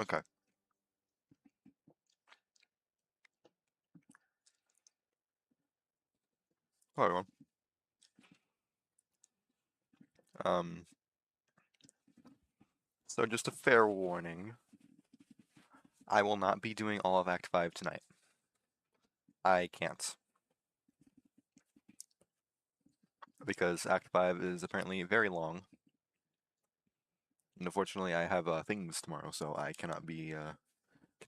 Okay. Hello, everyone. Um, so just a fair warning, I will not be doing all of Act 5 tonight. I can't. Because Act 5 is apparently very long. And unfortunately, I have things tomorrow, so I cannot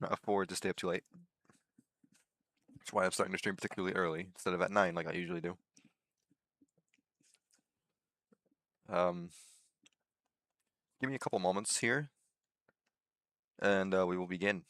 afford to stay up too late. That's why I'm starting to stream particularly early, instead of at 9 like I usually do. Um, Give me a couple moments here, and we will begin.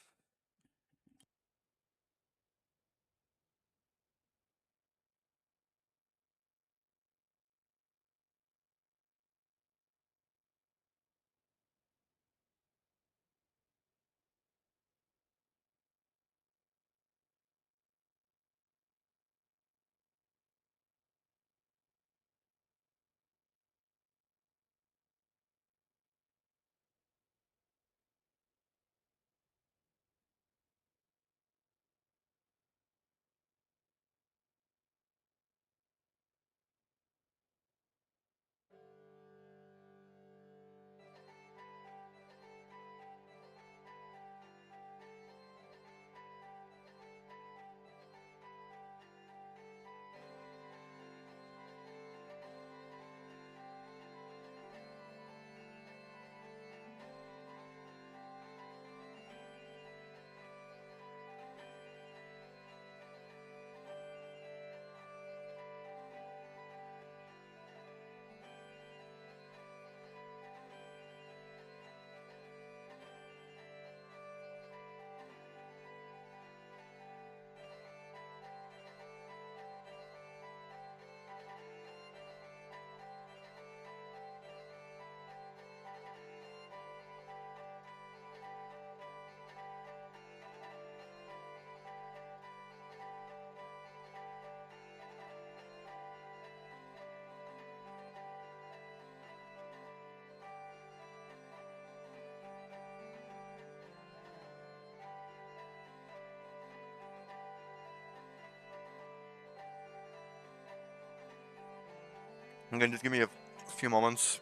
Again, just give me a few moments.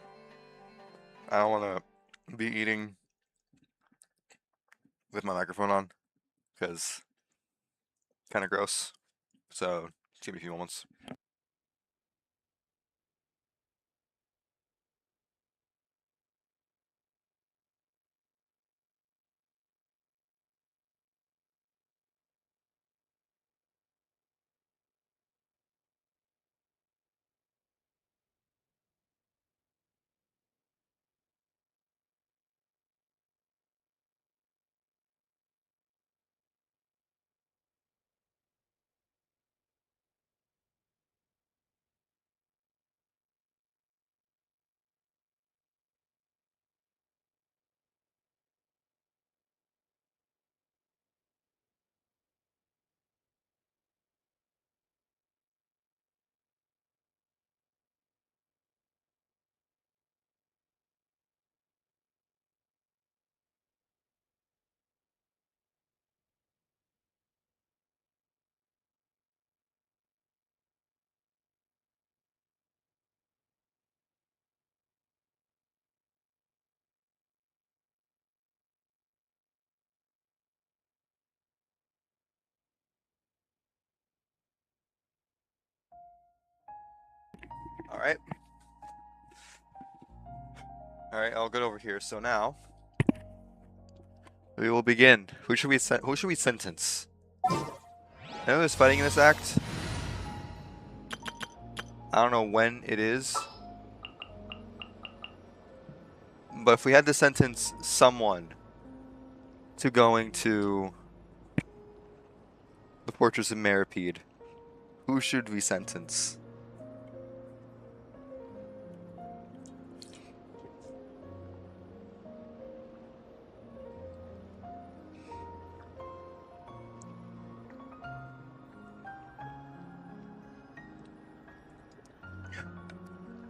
I don't want to be eating with my microphone on, because kind of gross. So, just give me a few moments. Alright. Alright, I'll get over here. So now, we will begin. Who should we sentence? Anyone who's fighting in this act? I don't know when it is. But if we had to sentence someone to going to the Fortress of Meripede, who should we sentence?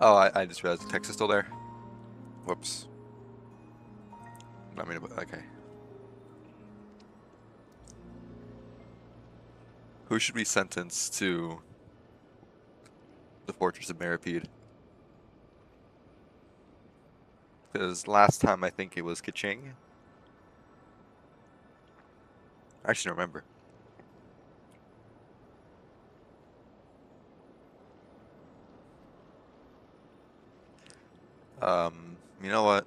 Oh, I just realized the text is still there. Whoops. Not mean to, okay. Who should we sentence to the Fortress of Maripede? Because last time I think it was Kaching. I actually don't remember. You know what?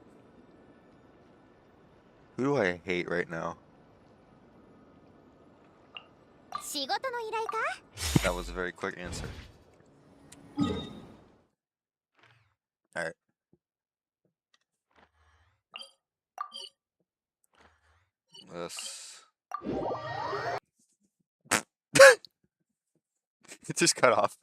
Who do I hate right now? That was a very quick answer. Alright. This. It just cut off.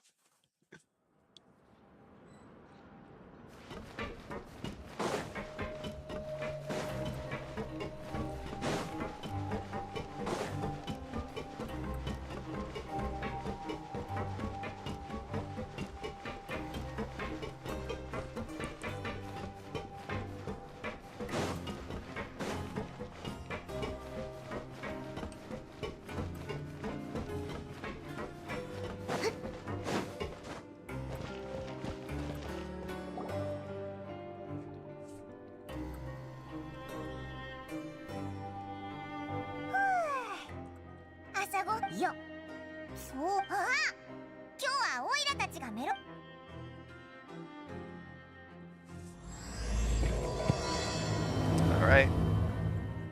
Alright.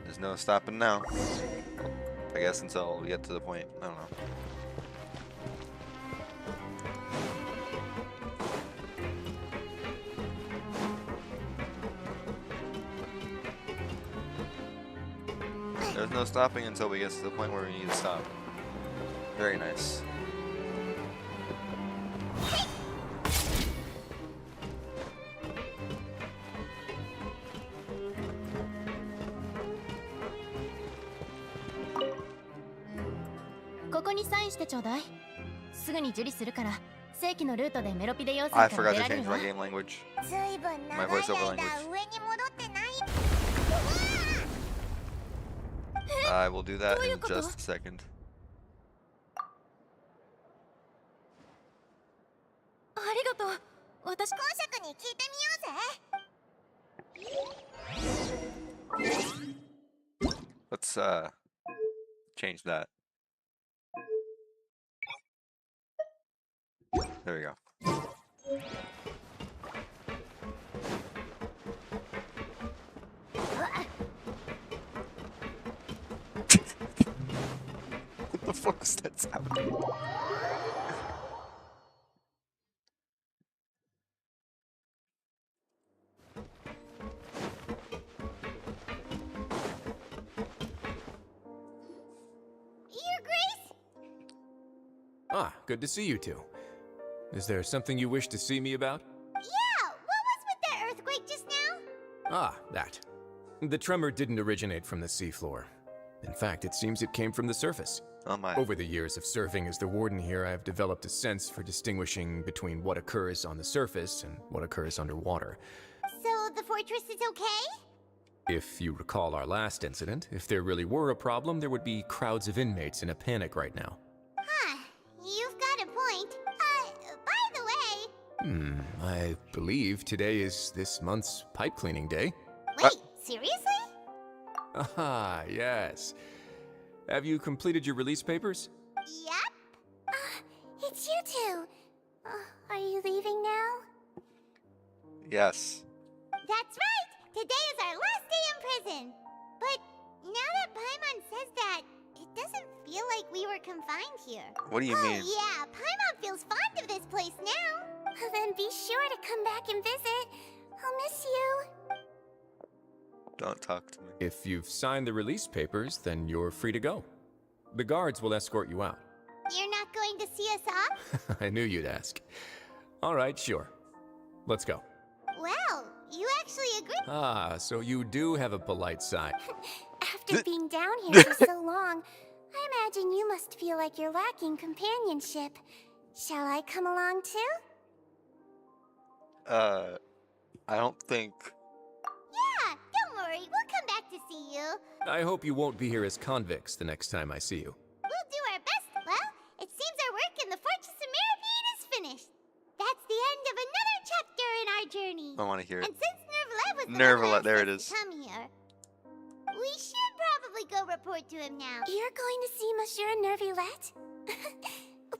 There's no stopping now. I guess until we get to the point. I don't know. There's no stopping until we get to the point where we need to stop. Very nice. I forgot to change my game language. My voiceover language. I will do that in just a second. Let's change that. There we go. What the fuck is that sound? Ah, good to see you two. Is there something you wish to see me about? Yeah, what was with that earthquake just now? Ah, that. The tremor didn't originate from the seafloor. In fact, it seems it came from the surface. Oh my. Over the years of serving as the warden here, I have developed a sense for distinguishing between what occurs on the surface and what occurs underwater. So the fortress is okay? If you recall our last incident, if there really were a problem, there would be crowds of inmates in a panic right now. Huh, you've got a point. By the way... I believe today is this month's pipe cleaning day. Wait, seriously? Ah, yes. Have you completed your release papers? Yep. It's you two. Are you leaving now? Yes. That's right! Today is our last day in prison! But now that Paimon says that, it doesn't feel like we were confined here. What do you mean? Oh yeah, Paimon feels fond of this place now. Then be sure to come back and visit. I'll miss you. Don't talk to me. If you've signed the release papers, then you're free to go. The guards will escort you out. You're not going to see us off? I knew you'd ask. All right, sure. Let's go. Well, you actually agree. Ah, so you do have a polite side. After being down here for so long, I imagine you must feel like you're lacking companionship. Shall I come along too? I don't think... Yeah, don't worry. We'll come back to see you. I hope you won't be here as convicts the next time I see you. We'll do our best. Well, it's want to hear it. And since Nervalet was the one Nervalet, who asked there us it to is. come here, we should probably go report to him now. You're going to see Monsieur Nervalet?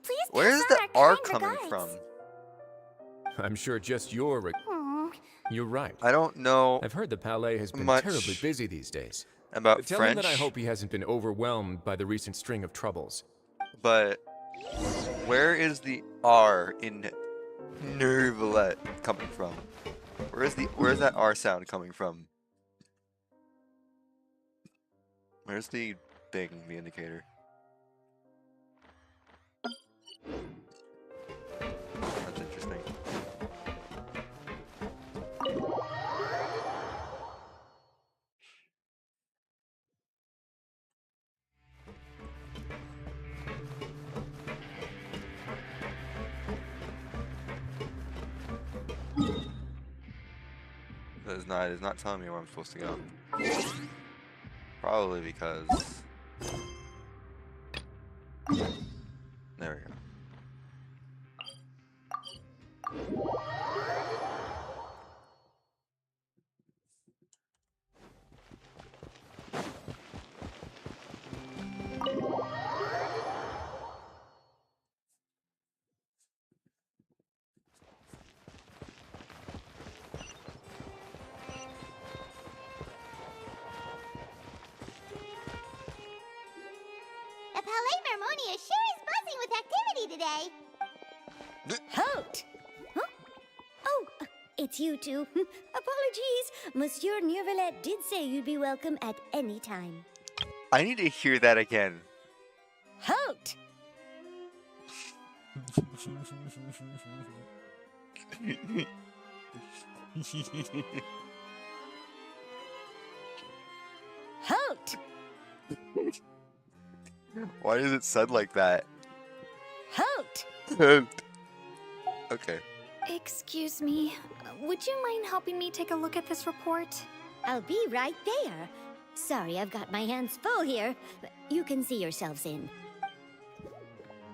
Please Where's pass the on R our kind coming regards. from? I'm sure just your. Aw. You're right. I don't know I've heard the Palais has been much terribly busy these days. about Tell French, him that I hope he hasn't been overwhelmed by the recent string of troubles. but where is the R in Nervalet coming from? Where's that R sound coming from? Where's the thing, the indicator? That's interesting. It's not telling me where I'm supposed to go. Probably because... There we go. The Palais Mermonia sure is buzzing with activity today. Halt! Huh? Oh, it's you two. Apologies. Monsieur Nervalet did say you'd be welcome at any time. I need to hear that again. Halt! Halt! Why is it said like that? Halt! Okay. Excuse me, would you mind helping me take a look at this report? I'll be right there. Sorry, I've got my hands full here. You can see yourselves in.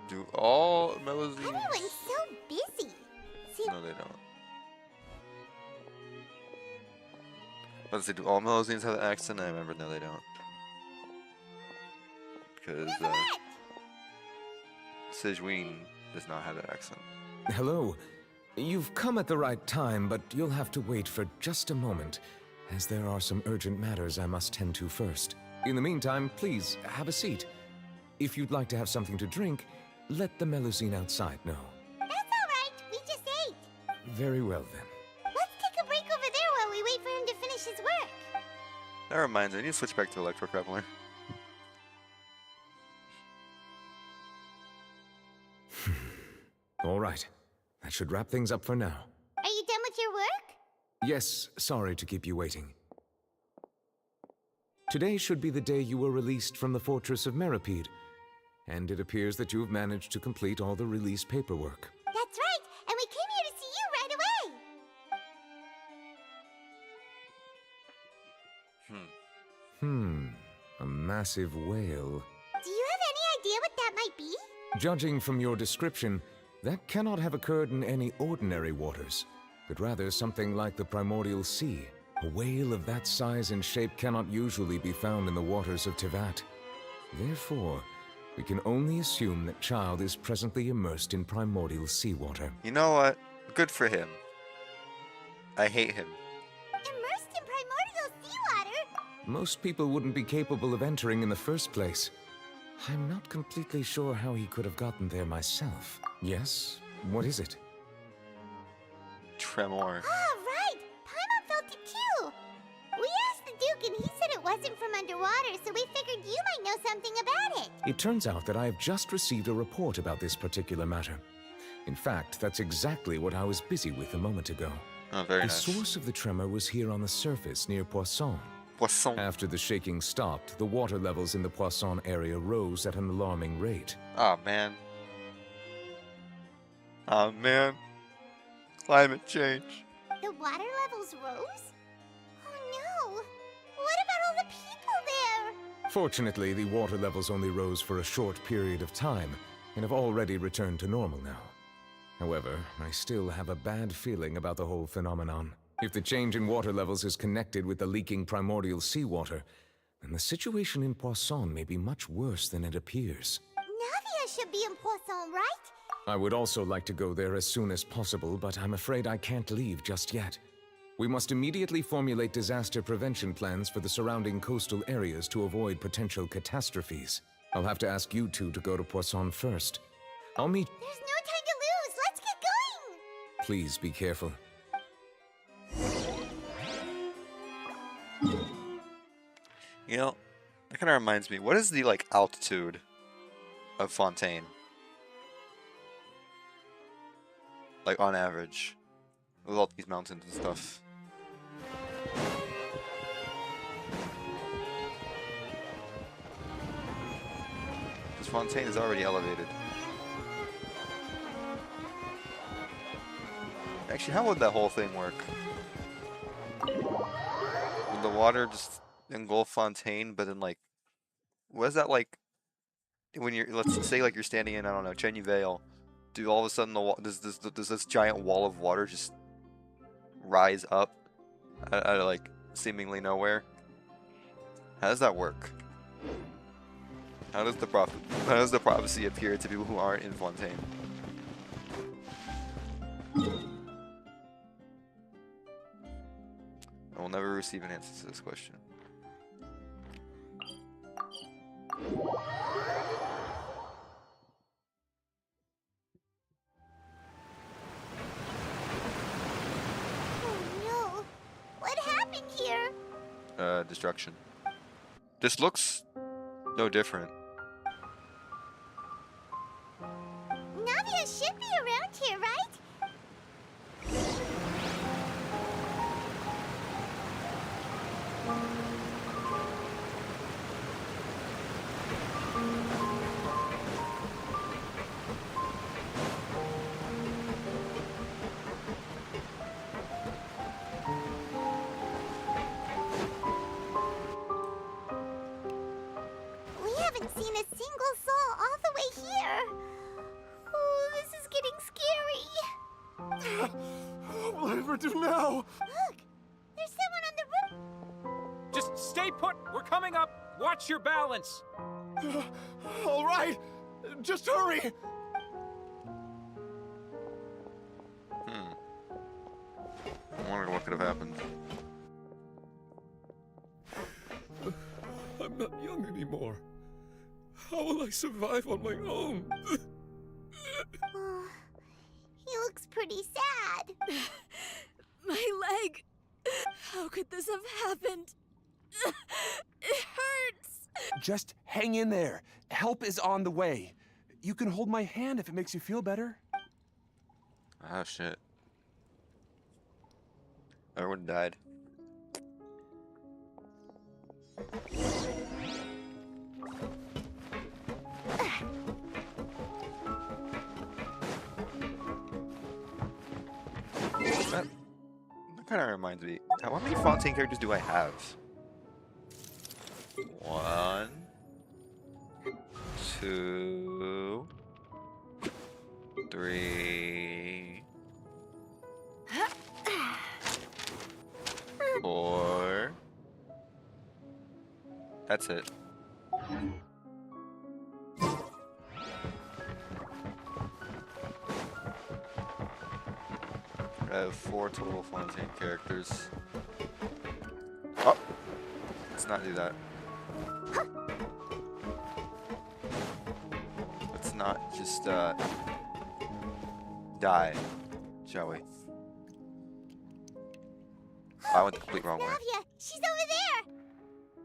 Do all melodies? Everyone's so busy. See, No, they don't. Let's see, do all melodies have an accent? I remember, no, they don't. Because, Sigewin does not have an accent. Hello. You've come at the right time, but you'll have to wait for just a moment, as there are some urgent matters I must tend to first. In the meantime, please, have a seat. If you'd like to have something to drink, let the Melusine outside know. that's all right. We just ate. Very well, then. Let's take a break over there while we wait for him to finish his work. That reminds me, I need to switch back to Electro Grappler. All right. That should wrap things up for now. Are you done with your work? Yes, sorry to keep you waiting. Today should be the day you were released from the Fortress of Meripede, and it appears that you have managed to complete all the release paperwork. That's right, and we came here to see you right away. A massive whale. Do you have any idea what that might be? Judging from your description, that cannot have occurred in any ordinary waters, but rather something like the primordial sea. A whale of that size and shape cannot usually be found in the waters of Tevat. Therefore, we can only assume that Child is presently immersed in primordial seawater. You know what? Good for him. I hate him. Immersed in primordial seawater? Most people wouldn't be capable of entering in the first place. I'm not completely sure how he could have gotten there myself. Yes? What is it? Tremor. Ah, right. Paimon felt it too. We asked the Duke and he said it wasn't from underwater, so we figured you might know something about it. It turns out that I have just received a report about this particular matter. In fact, that's exactly what I was busy with a moment ago. Oh, very The nice. source of the tremor was here on the surface near Poisson. Poisson. After the shaking stopped, the water levels in the Poisson area rose at an alarming rate. Oh, man. Oh, man. Climate change. The water levels rose? Oh no. What about all the people there? Fortunately, the water levels only rose for a short period of time and have already returned to normal now. However, I still have a bad feeling about the whole phenomenon. If the change in water levels is connected with the leaking primordial seawater, then the situation in Poisson may be much worse than it appears. Navia should be in Poisson, right? I would also like to go there as soon as possible, but I'm afraid I can't leave just yet. We must immediately formulate disaster prevention plans for the surrounding coastal areas to avoid potential catastrophes. I'll have to ask you two to go to Poisson first. I'll meet... There's no time to lose. Let's get going. Please be careful. You know, that kind of reminds me. What is the like altitude of Fontaine? Like on average, with all these mountains and stuff. Because Fontaine is already elevated. Actually, how would that whole thing work? Would the water just engulf Fontaine, but then like, what is that like? When you're, let's say like you're standing in, I don't know, Cheney Vale. Do all of a sudden does this giant wall of water just rise up out of like seemingly nowhere? How does that work? How does the prophecy appear to people who aren't in Fontaine? I will never receive an answer to this question. Oh no. What happened here? Destruction. This looks no different. Navia should be around here, right? We haven't seen a single soul all the way here. Oh, this is getting scary. What will I ever do now? Look, there's someone on the roof. Just stay put. We're coming up. Watch your balance. All right, just hurry. I wonder what could have happened. I'm not young anymore. How will I survive on my own? Oh, he looks pretty sad. My leg! How could this have happened? It hurts! Just hang in there. Help is on the way. You can hold my hand if it makes you feel better. Oh shit. Everyone died. That kind of reminds me. How many Fontaine characters do I have? 1, 2, 3, 4. That's it. I have 4 total Fontaine characters. Oh! Let's not do that. Let's not just, die, shall we? I went the complete wrong way. Navia, she's over there.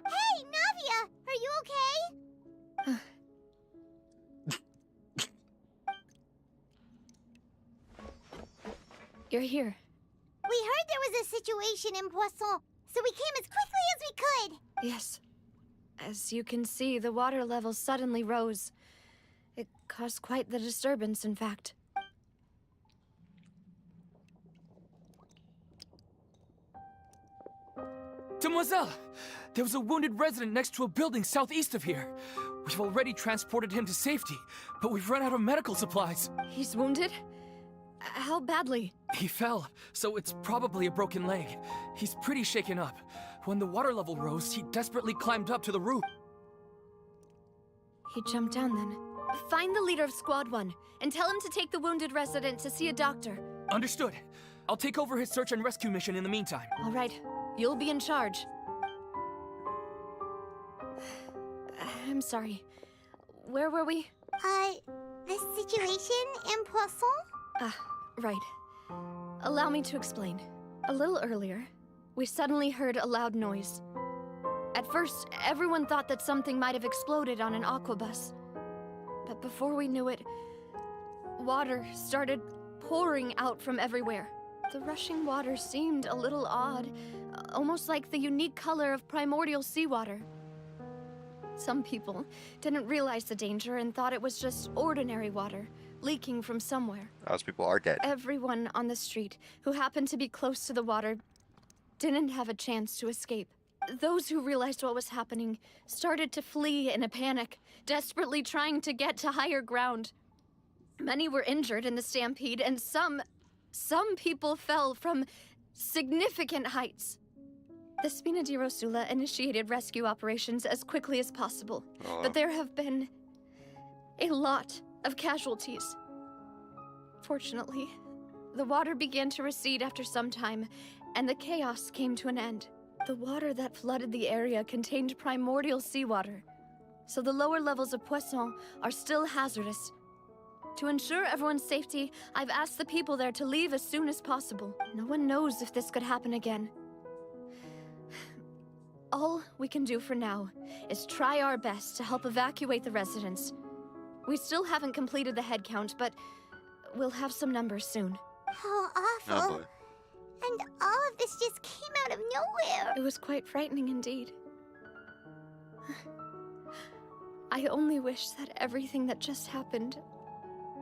Hey, Navia, are you okay? You're here. We heard there was a situation in Poisson, so we came as quickly as we could. Yes. As you can see, the water level suddenly rose. It caused quite the disturbance, in fact. Demoiselle! There was a wounded resident next to a building southeast of here. We've already transported him to safety, but we've run out of medical supplies. He's wounded? How badly? He fell, so it's probably a broken leg. He's pretty shaken up. When the water level rose, he desperately climbed up to the roof. He jumped down then. Find the leader of Squad 1 and tell him to take the wounded resident to see a doctor. Understood. I'll take over his search and rescue mission in the meantime. All right, you'll be in charge. I'm sorry. Where were we? The situation in Poisson? Right. Allow me to explain. A little earlier, we suddenly heard a loud noise. At first, everyone thought that something might have exploded on an aquabus. But before we knew it, water started pouring out from everywhere. The rushing water seemed a little odd, almost like the unique color of primordial seawater. Some people didn't realize the danger and thought it was just ordinary water, leaking from somewhere. Those people are dead. Everyone on the street who happened to be close to the water didn't have a chance to escape. Those who realized what was happening started to flee in a panic, desperately trying to get to higher ground. Many were injured in the stampede, and some people fell from significant heights. The Spina di Rosula initiated rescue operations as quickly as possible, but there have been a lot of casualties. Fortunately, the water began to recede after some time, and the chaos came to an end. The water that flooded the area contained primordial seawater, so the lower levels of Poisson are still hazardous. To ensure everyone's safety, I've asked the people there to leave as soon as possible. No one knows if this could happen again. All we can do for now is try our best to help evacuate the residents. We still haven't completed the head count, but we'll have some numbers soon. How awful. Oh boy. And all of this just came out of nowhere. It was quite frightening indeed. I only wish that everything that just happened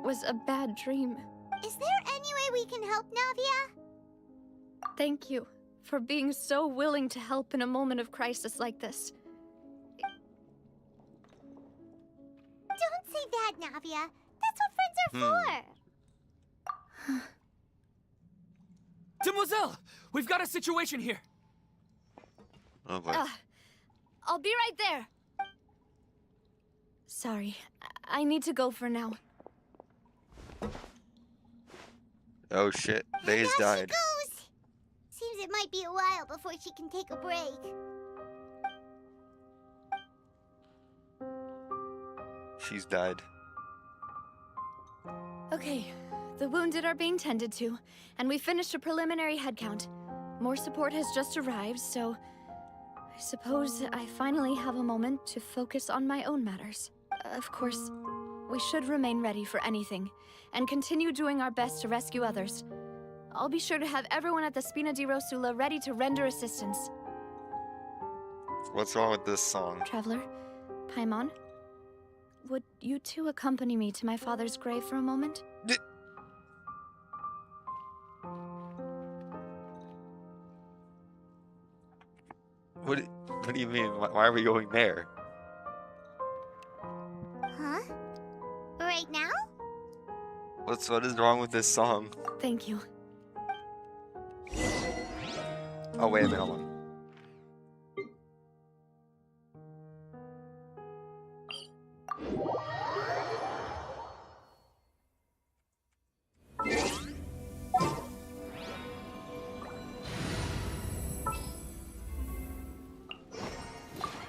was a bad dream. Is there any way we can help, Navia? Thank you for being so willing to help in a moment of crisis like this. Don't say that, Navia. That's what friends are for. Demoiselle! We've got a situation here! Oh boy. I'll be right there. Sorry, I need to go for now. Oh shit. Days And died. she goes. Seems it might be a while before she can take a break. She's died. Okay, the wounded are being tended to, and we finished a preliminary head count. More support has just arrived, so I suppose I finally have a moment to focus on my own matters. Of course, we should remain ready for anything, and continue doing our best to rescue others. I'll be sure to have everyone at the Spina di Rosula ready to render assistance. What's wrong with this song? Traveler, Paimon, would you two accompany me to my father's grave for a moment? What do you mean? Why are we going there? Huh? Right now? What is wrong with this song? Thank you. Oh wait a minute, hold on.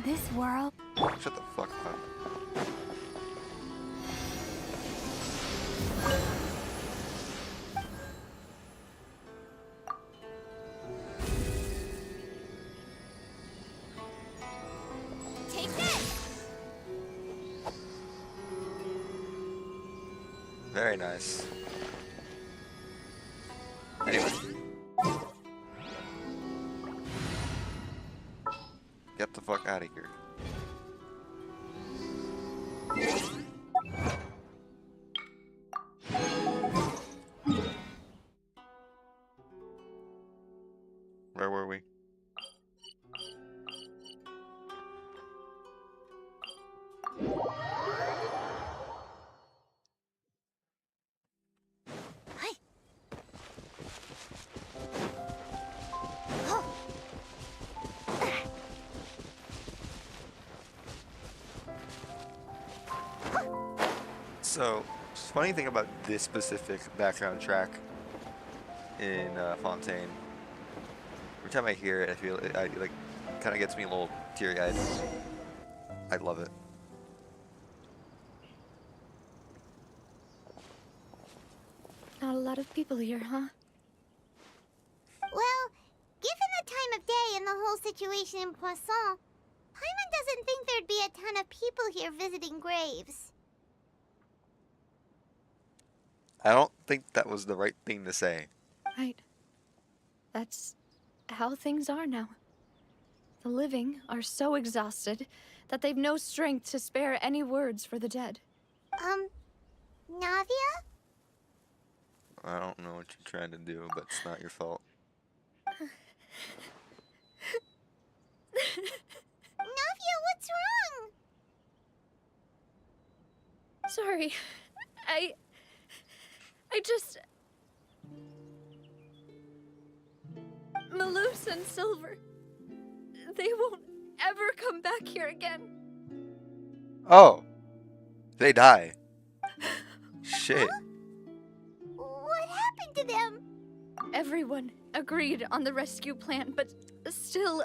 This world. Shut the fuck up. Take this! Very nice. Anyway. Get the fuck out of here. Where were we? So, funny thing about this specific background track in Fontaine, every time I hear it, I feel it, like kind of gets me a little teary-eyed. I love it. Not a lot of people here, huh? Well, given the time of day and the whole situation in Poisson, Paimon doesn't think there'd be a ton of people here visiting graves. I don't think that was the right thing to say. Right. That's how things are now. The living are so exhausted that they've no strength to spare any words for the dead. Navia? I don't know what you're trying to do, but it's not your fault. Navia, what's wrong? Sorry. I just... Maloose and Silver. They won't ever come back here again. Oh! They die. Shit. What happened to them? Everyone agreed on the rescue plan, but still...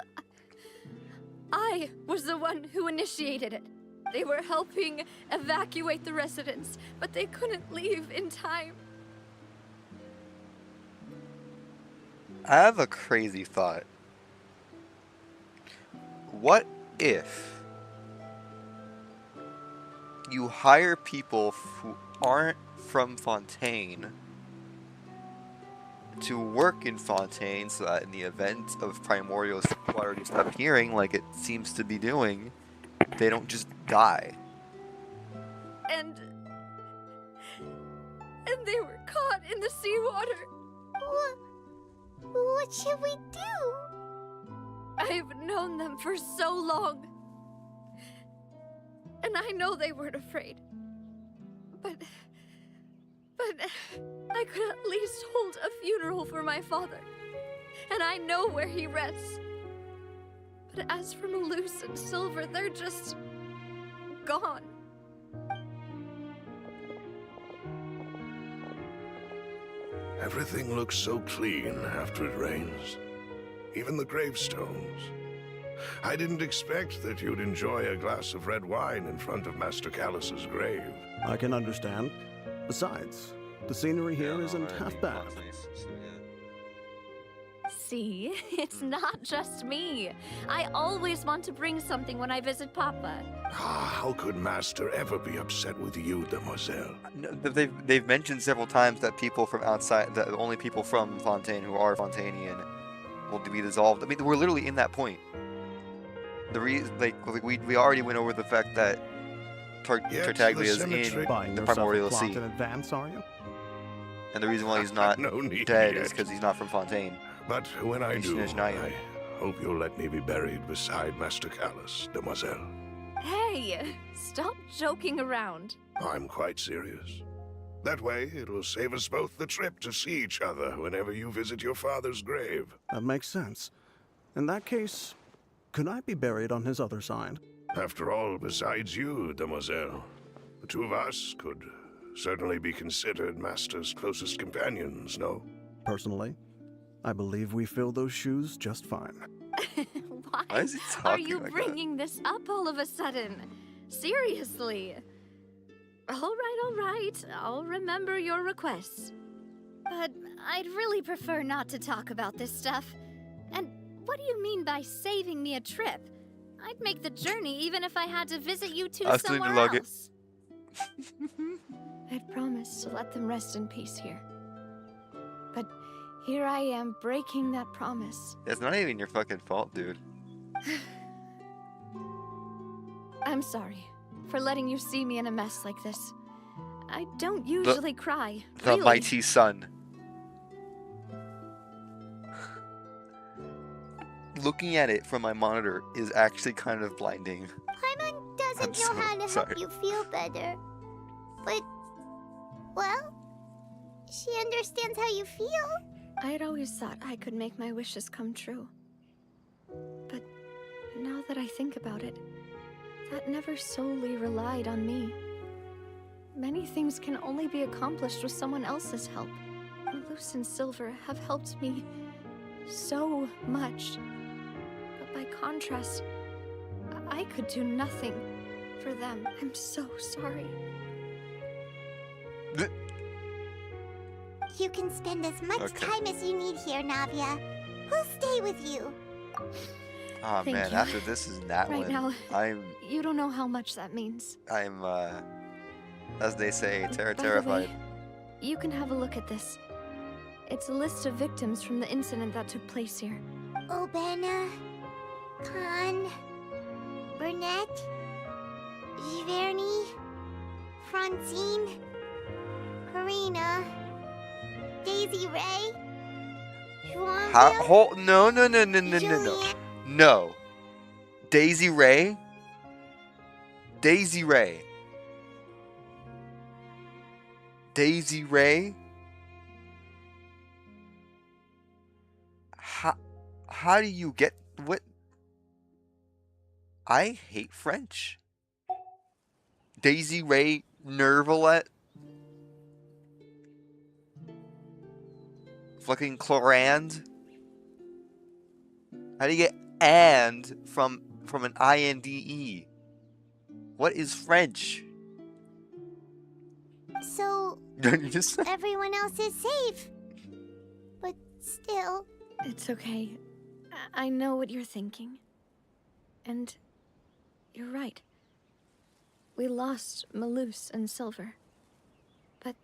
I was the one who initiated it. They were helping evacuate the residents, but they couldn't leave in time. I have a crazy thought. What if you hire people who aren't from Fontaine to work in Fontaine so that in the event of primordial water disappearing like it seems to be doing, they don't just die? And they were caught in the seawater. What should we do? I've known them for so long. And I know they weren't afraid. But I could at least hold a funeral for my father. And I know where he rests. But as for Maloose and Silver, they're just gone. Everything looks so clean after it rains. Even the gravestones. I didn't expect that you'd enjoy a glass of red wine in front of Master Callus's grave. I can understand. Besides, the scenery here isn't half bad. See, it's not just me. I always want to bring something when I visit Papa. How could Master ever be upset with you, Demoiselle? No, they've mentioned several times that people from outside, that only people from Fontaine who are Fontainian will be dissolved. I mean, we're literally in that point. The reason, we already went over the fact that Tartaglia is in the primordial sea. In advance, are you? And the reason why he's not dead is because he's not from Fontaine. But when I do, I hope you'll let me be buried beside Master Callus, Demoiselle. Hey, stop joking around. I'm quite serious. That way, it'll save us both the trip to see each other whenever you visit your father's grave. That makes sense. In that case, could I be buried on his other side? After all, besides you, Demoiselle, the two of us could certainly be considered Master's closest companions, no? Personally, I believe we fill those shoes just fine. Why is he talking are you like bringing this up all of a sudden? Seriously. All right. I'll remember your requests. But I'd really prefer not to talk about this stuff. And what do you mean by saving me a trip? I'd make the journey even if I had to visit you two somewhere else. I'd promised to let them rest in peace here. But here I am breaking that promise. It's not even your fucking fault, dude. I'm sorry for letting you see me in a mess like this. I don't usually cry. The really. mighty sun. Looking at it from my monitor is actually kind of blinding. Paimon doesn't know how to help you feel better. But, well, she understands how you feel. I had always thought I could make my wishes come true. But now that I think about it, that never solely relied on me. Many things can only be accomplished with someone else's help. Malus and Silver have helped me so much. But by contrast, I could do nothing for them. I'm so sorry. You can spend as much Okay. time as you need here, Navia. We'll stay with you. Oh Thank man, you. after this is Natlin. Right now, I'm, you don't know how much that means. as they say, By the terrified. way, you can have a look at this. It's a list of victims from the incident that took place here. Obena, Khan, Burnett, Giverny, Francine, Karina, Daisy Ray, Juanville, No. Juliet. No. Daisy Ray? Daisy Ray? Daisy Ray? How do you get what? I hate French. Daisy Ray Nervalette? Fucking Clorand? How do you get and from an INDE? What is French? So, You just everyone else is safe. But still, It's okay. I know what you're thinking. And you're right. We lost Malus and Silver. But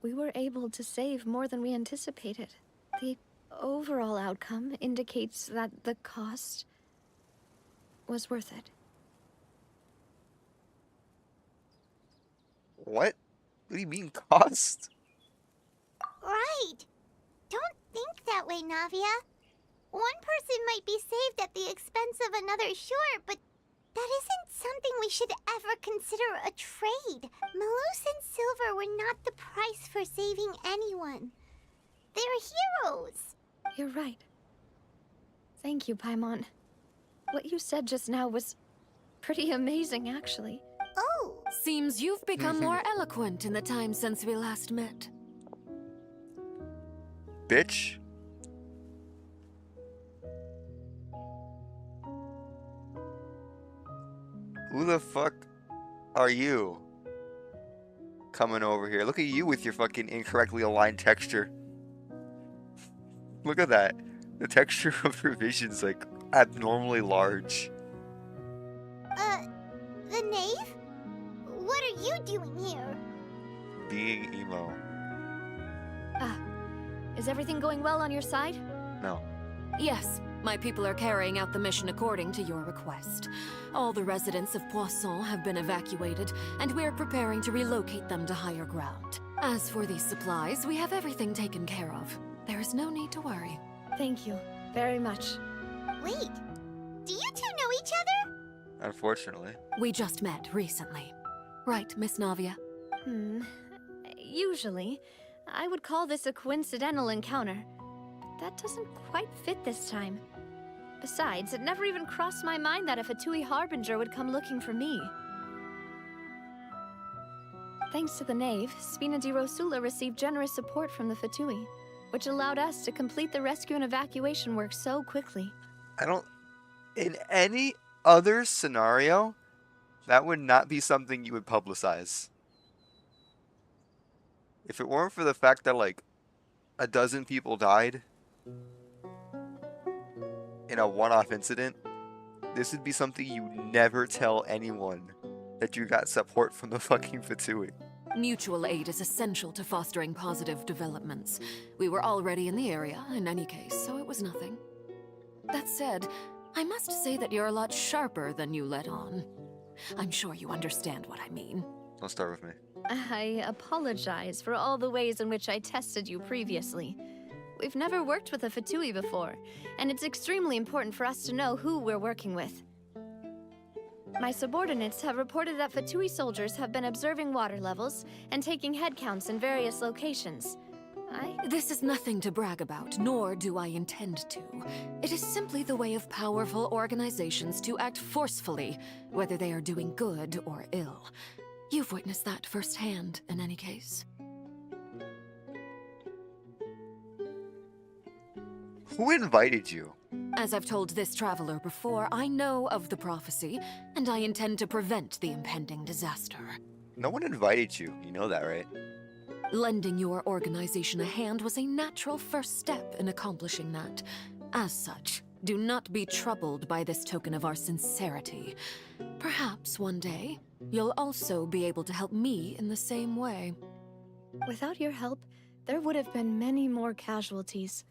we were able to save more than we anticipated. The overall outcome indicates that the cost was worth it. What? What do you mean cost? right. Don't think that way, Navia. One person might be saved at the expense of another, sure, but that isn't something we should ever consider a trade. Malus and Silver were not the price for saving anyone. They're heroes. You're right. Thank you, Paimon. What you said just now was pretty amazing, actually. Oh, Seems you've become more eloquent in the time since we last met. Bitch. Who the fuck are you? Coming over here. Look at you with your fucking incorrectly aligned texture. Look at that. The texture of your vision's like abnormally large. the knave? What are you doing here? Being emo. Is everything going well on your side? No. Yes, my people are carrying out the mission according to your request. All the residents of Poisson have been evacuated, and we're preparing to relocate them to higher ground. As for these supplies, we have everything taken care of. There is no need to worry. Thank you very much. Wait, do you two know each other? Unfortunately. We just met recently. Right, Miss Navia? Usually, I would call this a coincidental encounter. But that doesn't quite fit this time. Besides, it never even crossed my mind that a Fatui Harbinger would come looking for me. Thanks to the Knave, Spina di Rosula received generous support from the Fatui, which allowed us to complete the rescue and evacuation work so quickly. In any other scenario, that would not be something you would publicize. If it weren't for the fact that, like, a dozen people died in a one-off incident, this would be something you never tell anyone, that you got support from the fucking Fatui. Mutual aid is essential to fostering positive developments. We were already in the area, in any case, so it was nothing. That said, I must say that you're a lot sharper than you let on. I'm sure you understand what I mean. Don't start with me. I apologize for all the ways in which I tested you previously. We've never worked with a Fatui before, and it's extremely important for us to know who we're working with. My subordinates have reported that Fatui soldiers have been observing water levels and taking head counts in various locations. This is nothing to brag about, nor do I intend to. It is simply the way of powerful organizations to act forcefully, whether they are doing good or ill. You've witnessed that firsthand, in any case. Who invited you? As I've told this traveler before, I know of the prophecy, and I intend to prevent the impending disaster. No one invited you. You know that, right? Lending your organization a hand was a natural first step in accomplishing that. As such, do not be troubled by this token of our sincerity. Perhaps one day, you'll also be able to help me in the same way. Without your help, there would have been many more casualties.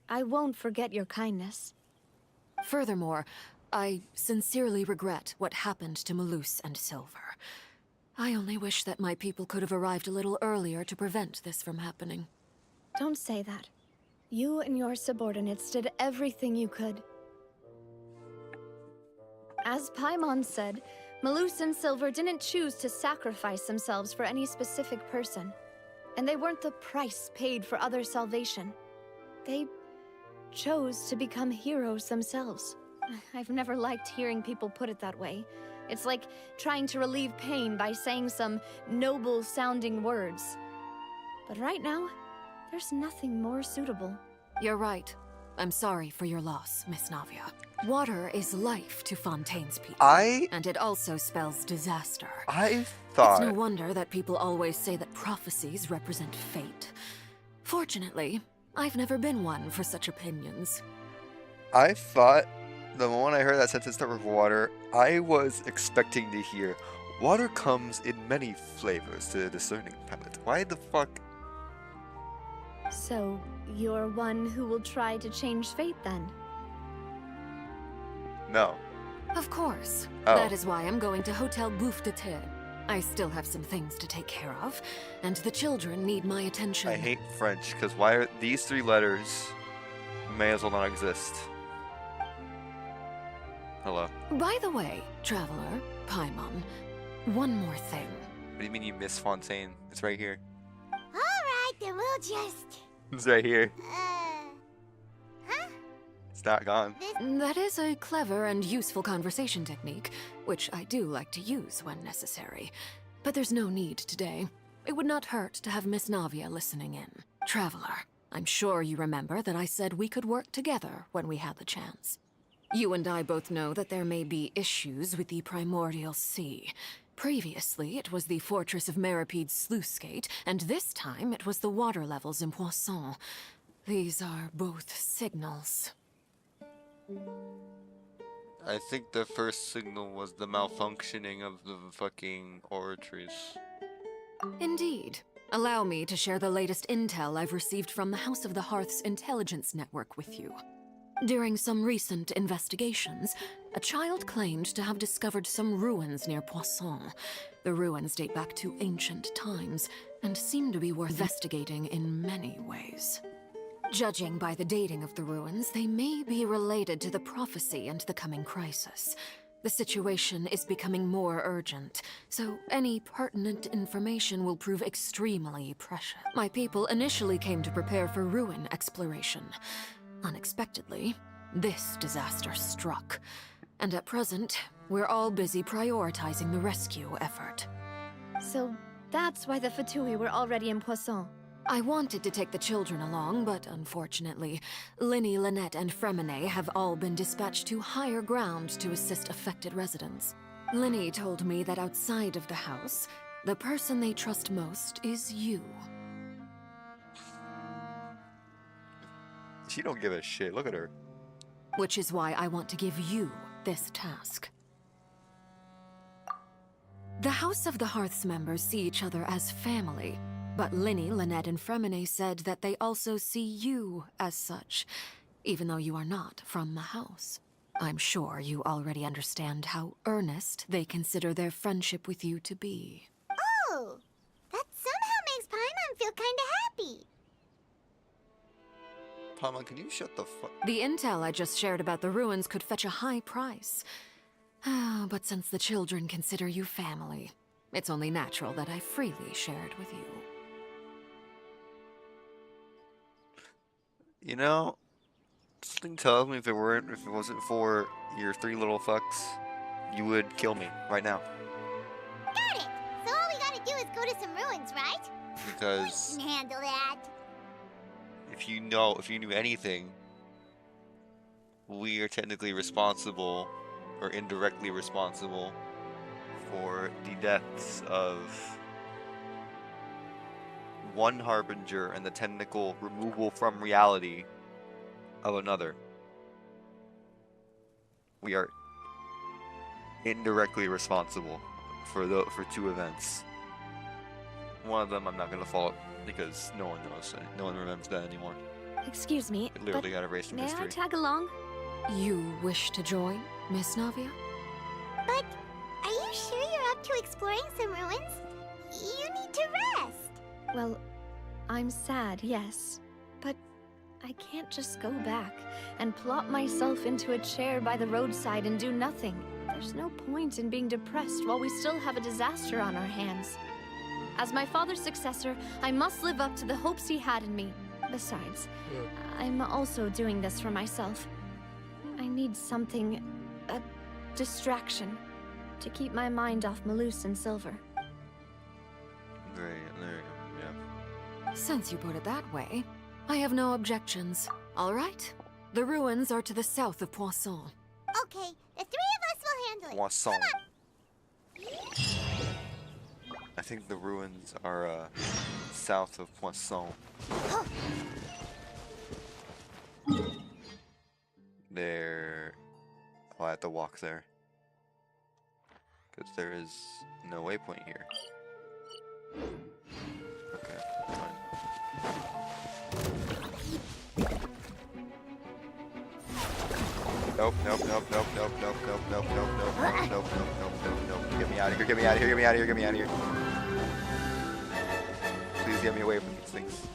I won't forget your kindness. Furthermore, I sincerely regret what happened to Malus and Silver. I only wish that my people could have arrived a little earlier to prevent this from happening. Don't say that. You and your subordinates did everything you could. As Paimon said, Malus and Silver didn't choose to sacrifice themselves for any specific person. And they weren't the price paid for other salvation. They chose to become heroes themselves. I've never liked hearing people put it that way. It's like trying to relieve pain by saying some noble-sounding words. But right now, there's nothing more suitable. You're right. I'm sorry for your loss, Miss Navia. Water is life to Fontaine's people. And it also spells disaster. I thought... It's no wonder that people always say that prophecies represent fate. Fortunately, I've never been one for such opinions. I thought the moment I heard that sentence start with water, I was expecting to hear, water comes in many flavors to the discerning palate. Why the fuck? So, you're one who will try to change fate then? No. Of course. Oh. That is why I'm going to Hotel Bouffe de Thé. I still have some things to take care of, and the children need my attention. I hate French, because why are these three letters may as well not exist? Hello. By the way, traveler, Paimon, one more thing. What do you mean you miss Fontaine? It's right here. Alright, then we'll just... It's right here. Huh? It's not gone. That is a clever and useful conversation technique, which I do like to use when necessary. But there's no need today. It would not hurt to have Miss Navia listening in. Traveler, I'm sure you remember that I said we could work together when we had the chance. You and I both know that there may be issues with the Primordial Sea. Previously, it was the Fortress of Maripede's sluice gate, and this time it was the water levels in Poisson. These are both signals. I think the first signal was the malfunctioning of the fucking oratories. Indeed. Allow me to share the latest intel I've received from the House of the Hearth's intelligence network with you. During some recent investigations, a child claimed to have discovered some ruins near Poisson. The ruins date back to ancient times, and seem to be worth investigating in many ways. Judging by the dating of the ruins, they may be related to the prophecy and the coming crisis. The situation is becoming more urgent, so any pertinent information will prove extremely precious. My people initially came to prepare for ruin exploration. Unexpectedly, this disaster struck, and at present, we're all busy prioritizing the rescue effort. So that's why the Fatui were already in Poisson. I wanted to take the children along, but unfortunately, Linny, Lynette, and Fremine have all been dispatched to higher ground to assist affected residents. Linny told me that outside of the house, the person they trust most is you. She don't give a shit. Look at her. Which is why I want to give you this task. The House of the Hearth's members see each other as family, but Linny, Lynette, and Fremine said that they also see you as such, even though you are not from the house. I'm sure you already understand how earnest they consider their friendship with you to be. Oh! That somehow makes Paimon feel kinda happy. Paimon, can you shut the fuck... The intel I just shared about the ruins could fetch a high price. But since the children consider you family, it's only natural that I freely share it with you. You know, something tells me if it wasn't for your three little fucks, you would kill me right now. Got it! go to some ruins, right? Because We can handle that. if you knew anything, we are technically responsible, or indirectly responsible, for the deaths of one harbinger and the technical removal from reality of another. We are indirectly responsible for two events. One of them I'm not gonna fault because no one knows. No one remembers that anymore. Excuse me, It literally got erased from may I history. tag along? You wish to join, Miss Navia? But are you sure you're up to exploring some ruins? You need to rest. Well, I'm sad, yes. But I can't just go back and plop myself into a chair by the roadside and do nothing. There's no point in being depressed while we still have a disaster on our hands. As my father's successor, I must live up to the hopes he had in me. Besides, I'm also doing this for myself. I need something, a distraction, to keep my mind off Malus and Silver. There you go. Yeah. Since you put it that way, I have no objections. All right. The ruins are to the south of Poisson. Okay, the three of us will handle it. Poisson. Come on. I think the ruins are south of Poisson. There. Oh, I have to walk there. Because there is no waypoint here. Okay, fine. Nope, nope, nope, nope, nope, nope, nope, nope, nope, nope, nope, nope, nope, nope, nope. Get me out of here, get me out of here, get me out of here, get me out of here. Please get me away from these things.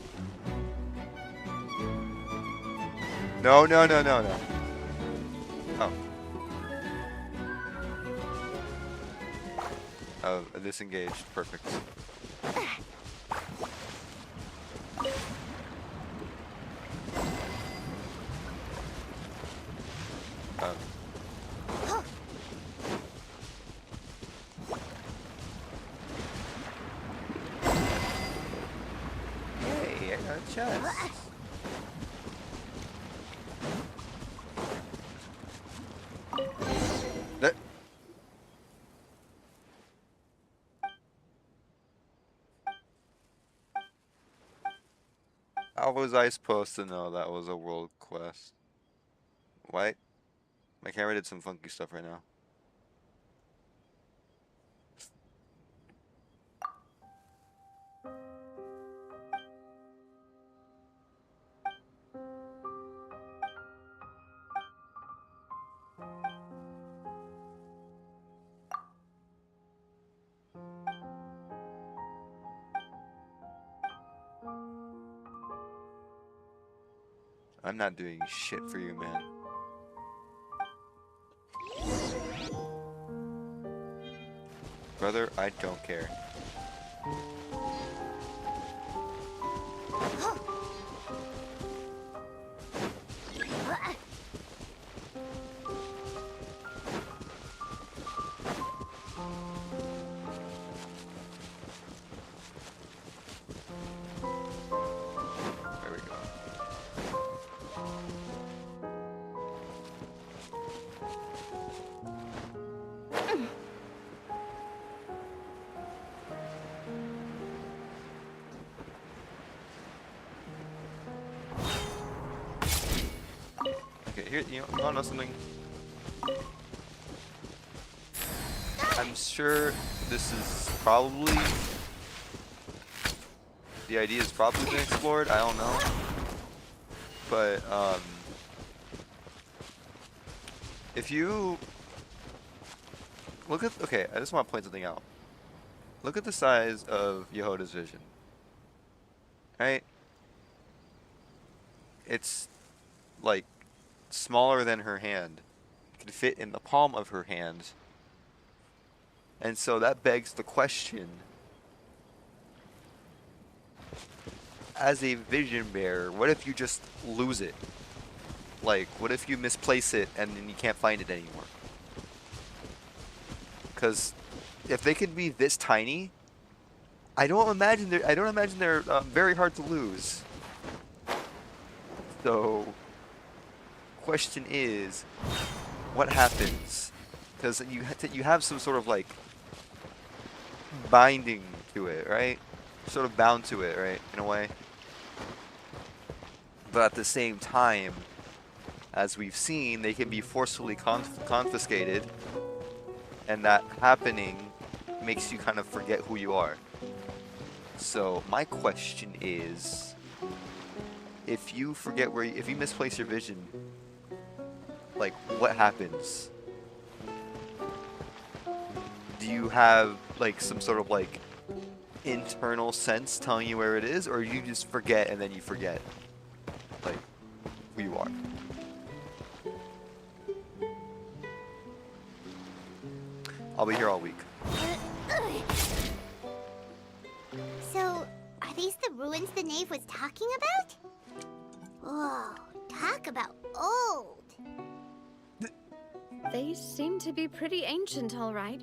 No, no, no, no, no. Oh. Oh, disengaged. Perfect. Hey, I got a chest. That. How was I supposed to know that was a world quest? What? My camera did some funky stuff right now. I'm not doing shit for you, man. Brother, I don't care. There we go. Okay, here, you wanna know something? I'm sure this is probably... The idea has probably been explored, I don't know. But, if you... Look at... Okay, I just want to point something out. Look at the size of Yehoda's vision. Right? It's, like, smaller than her hand. It can fit in the palm of her hand. And so that begs the question, as a vision bearer, what if you just lose it? Like, what if you misplace it and then you can't find it anymore? Because if they could be this tiny, I don't imagine they're very hard to lose. So, question is, what happens? Because you have some sort of like binding to it, right? Sort of bound to it, right? In a way. But at the same time, as we've seen, they can be forcefully confiscated, and that happening makes you kind of forget who you are. So my question is, if you forget if you misplace your vision, like what happens? Do you have like some sort of like internal sense telling you where it is, or you just forget and then you forget like who you are? I'll be here all week. So, are these the ruins the knave was talking about? Whoa, talk about old. They seem to be pretty ancient, all right.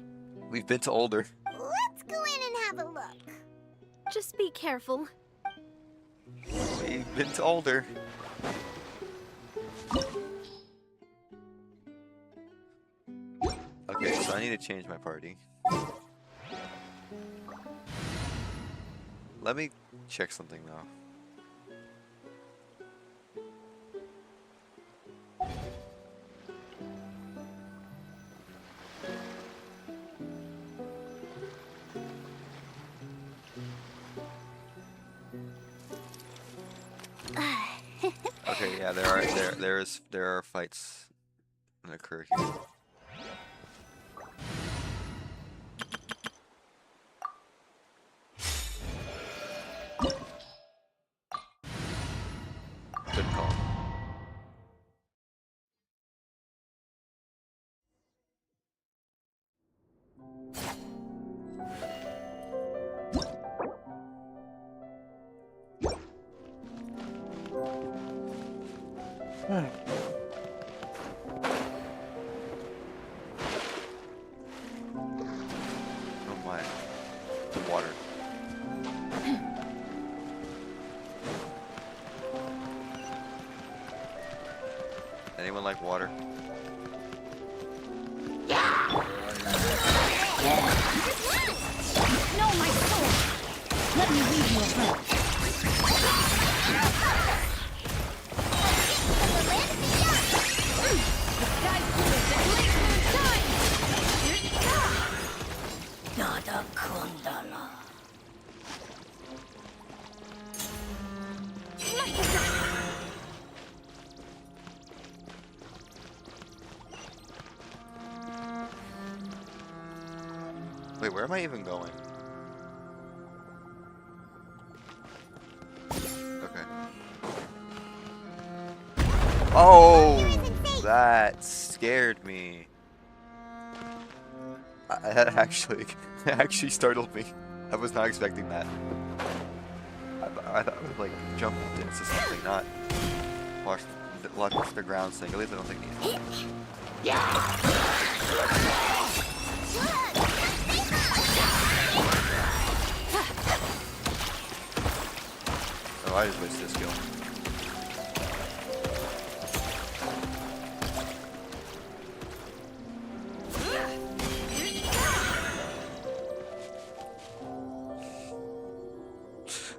We've been to older. Let's go in and have a look. Just be careful. We've been to older. Okay, so I need to change my party. Let me check something though. Okay, yeah, there are fights that occur here. Good call. Oh my. The water. Anyone like water? No, my soul! Let me read you a verse. The sky's clear, the late moon shines! Nada Kundala. Wait, where am I even going? Okay. Oh, that scared me. That actually, it actually startled me. I was not expecting that. I thought I would like jump into something, not watch the ground sink. At least I don't think he is. Oh, I just wasted a skill.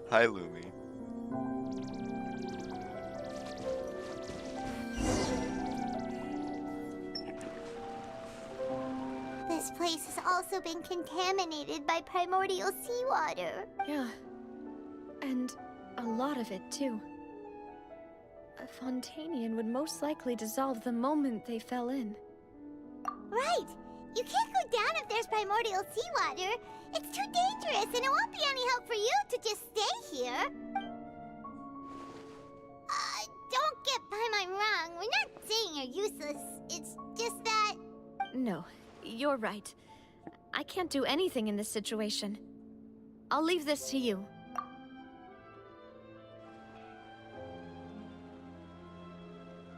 Hi, Lumi. This place has also been contaminated by primordial seawater. Yeah. And a lot of it, too. A Fontainian would most likely dissolve the moment they fell in. Right! You can't go down if there's primordial seawater. It's too dangerous, and it won't be any help for you to just stay here. Don't get by my wrong. We're not saying you're useless. It's just that... No, you're right. I can't do anything in this situation. I'll leave this to you.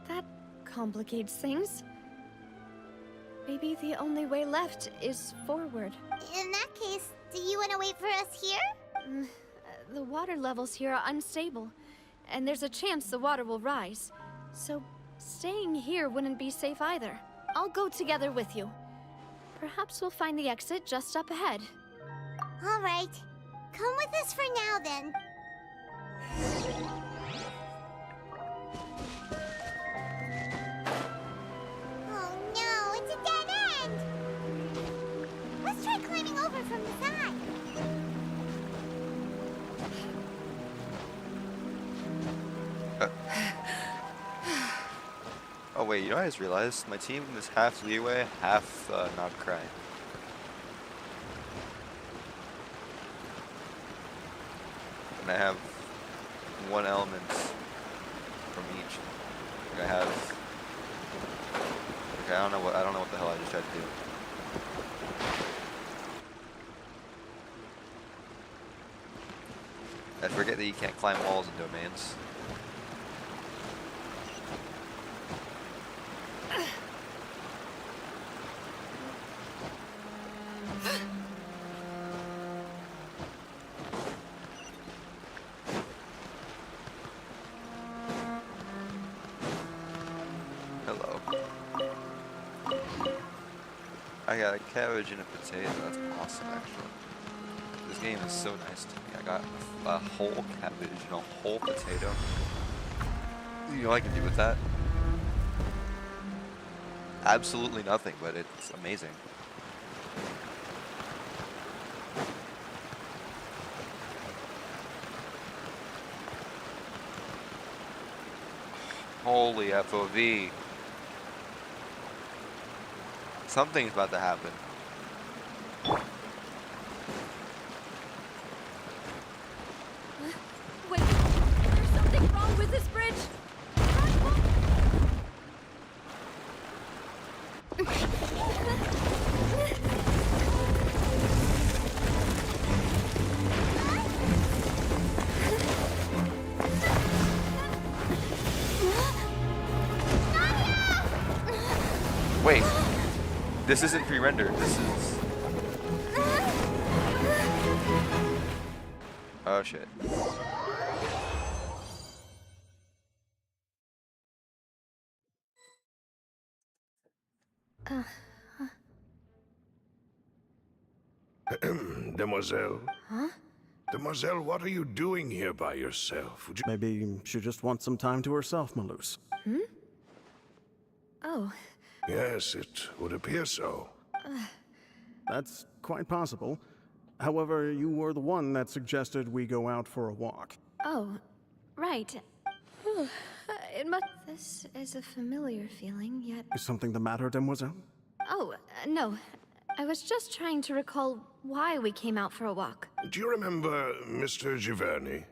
That complicates things. Maybe the only way left is forward. In that case, do you want to wait for us here? The water levels here are unstable, and there's a chance the water will rise. So, staying here wouldn't be safe either. I'll go together with you. Perhaps we'll find the exit just up ahead. All right. Come with us for now, then. Oh no, it's a dead end! Let's try climbing over from the side. Oh wait, you know what I just realized? My team is half leeway, half not cry. And I have one element from each. Like I have. Okay, I don't know what the hell I just tried to do. I forget that you can't climb walls in domains. Hello. I got a cabbage and a potato. That's awesome, actually. This game is so nice to me. I got a whole cabbage and a whole potato. You know what I can do with that? Absolutely nothing, but it's amazing. Holy FOV. Something's about to happen. Wait, there's something wrong with this bridge! Wait, this isn't pre-rendered, this is... Oh shit. Demoiselle? Huh? Demoiselle, what are you doing here by yourself? Would you... Maybe she just wants some time to herself, Malus. Hmm? Oh. Yes, it would appear so. That's quite possible. However, you were the one that suggested we go out for a walk. Oh, right. Whew. This is a familiar feeling, yet... Is something the matter, Demoiselle? Oh, no. I was just trying to recall why we came out for a walk. Do you remember Mr. Giverny?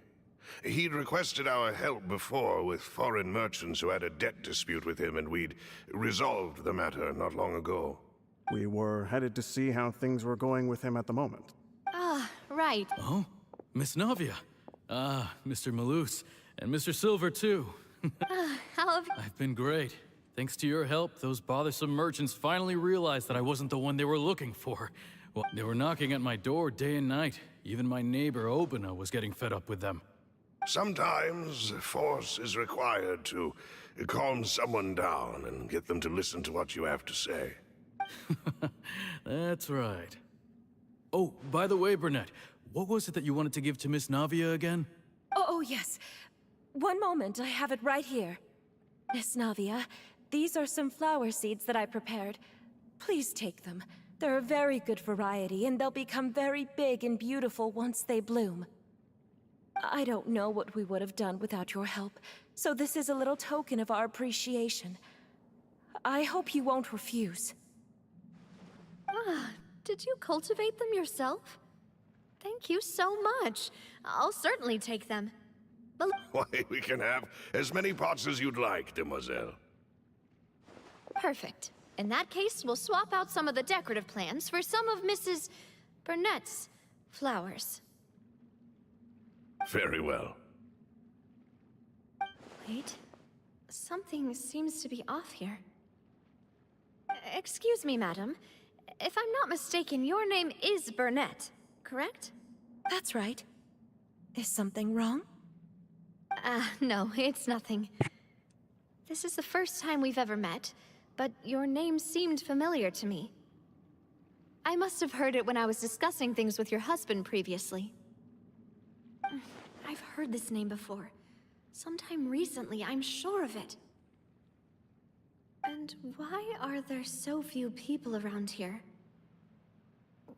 He'd requested our help before with foreign merchants who had a debt dispute with him, and we'd resolved the matter not long ago. We were headed to see how things were going with him at the moment. Ah, right. Oh, Miss Navia. Ah, Mr. Malus. And Mr. Silver, too. How have... I've been great. Thanks to your help, those bothersome merchants finally realized that I wasn't the one they were looking for. Well, they were knocking at my door day and night. Even my neighbor, Obina, was getting fed up with them. Sometimes force is required to calm someone down and get them to listen to what you have to say. That's right. Oh, by the way, Burnett, what was it that you wanted to give to Miss Navia again? Oh, yes. One moment, I have it right here. Miss Navia, these are some flower seeds that I prepared. Please take them. They're a very good variety, and they'll become very big and beautiful once they bloom. I don't know what we would have done without your help, so this is a little token of our appreciation. I hope you won't refuse. Ah, did you cultivate them yourself? Thank you so much. I'll certainly take them. Why, we can have as many pots as you'd like, demoiselle. Perfect. In that case, we'll swap out some of the decorative plants for some of Mrs. Burnett's flowers. Very well. Wait. Something seems to be off here. Excuse me, madam. If I'm not mistaken, your name is Burnett, correct? That's right. Is something wrong? No, it's nothing. This is the first time we've ever met, but your name seemed familiar to me. I must have heard it when I was discussing things with your husband previously. I've heard this name before. Sometime recently, I'm sure of it. And why are there so few people around here?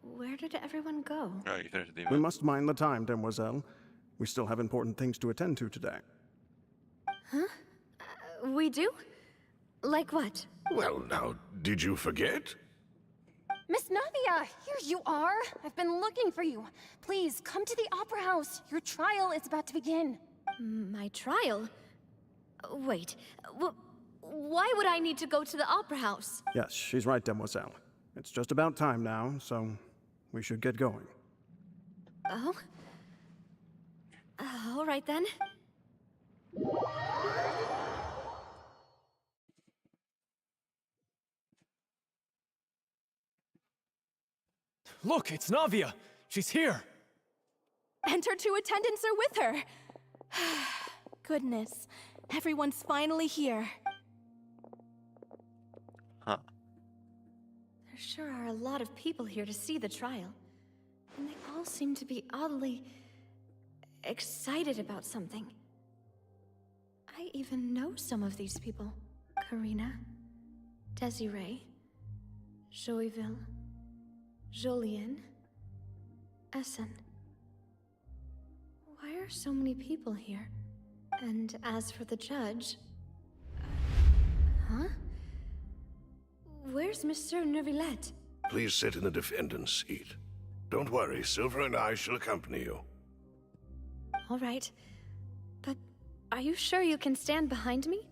Where did everyone go? Oh, you finished the We event. must mind the time, demoiselle. We still have important things to attend to today. Huh? We do? Like what? Well, now, did you forget? Miss Navia, here you are. I've been looking for you. Please, come to the Opera House. Your trial is about to begin. My trial? Wait, why would I need to go to the Opera House? Yes, she's right, demoiselle. It's just about time now, so we should get going. Oh? All right then. Look, it's Navia! She's here! And her two attendants are with her. Goodness, everyone's finally here. Huh. There sure are a lot of people here to see the trial. And they all seem to be oddly excited about something. I even know some of these people. Karina, Desiree, Joyville, Jolien, Essen. Why are so many people here? And as for the judge... huh? Where's Monsieur Neuvillette? Please sit in the defendant's seat. Don't worry, Silver and I shall accompany you. All right. But are you sure you can stand behind me?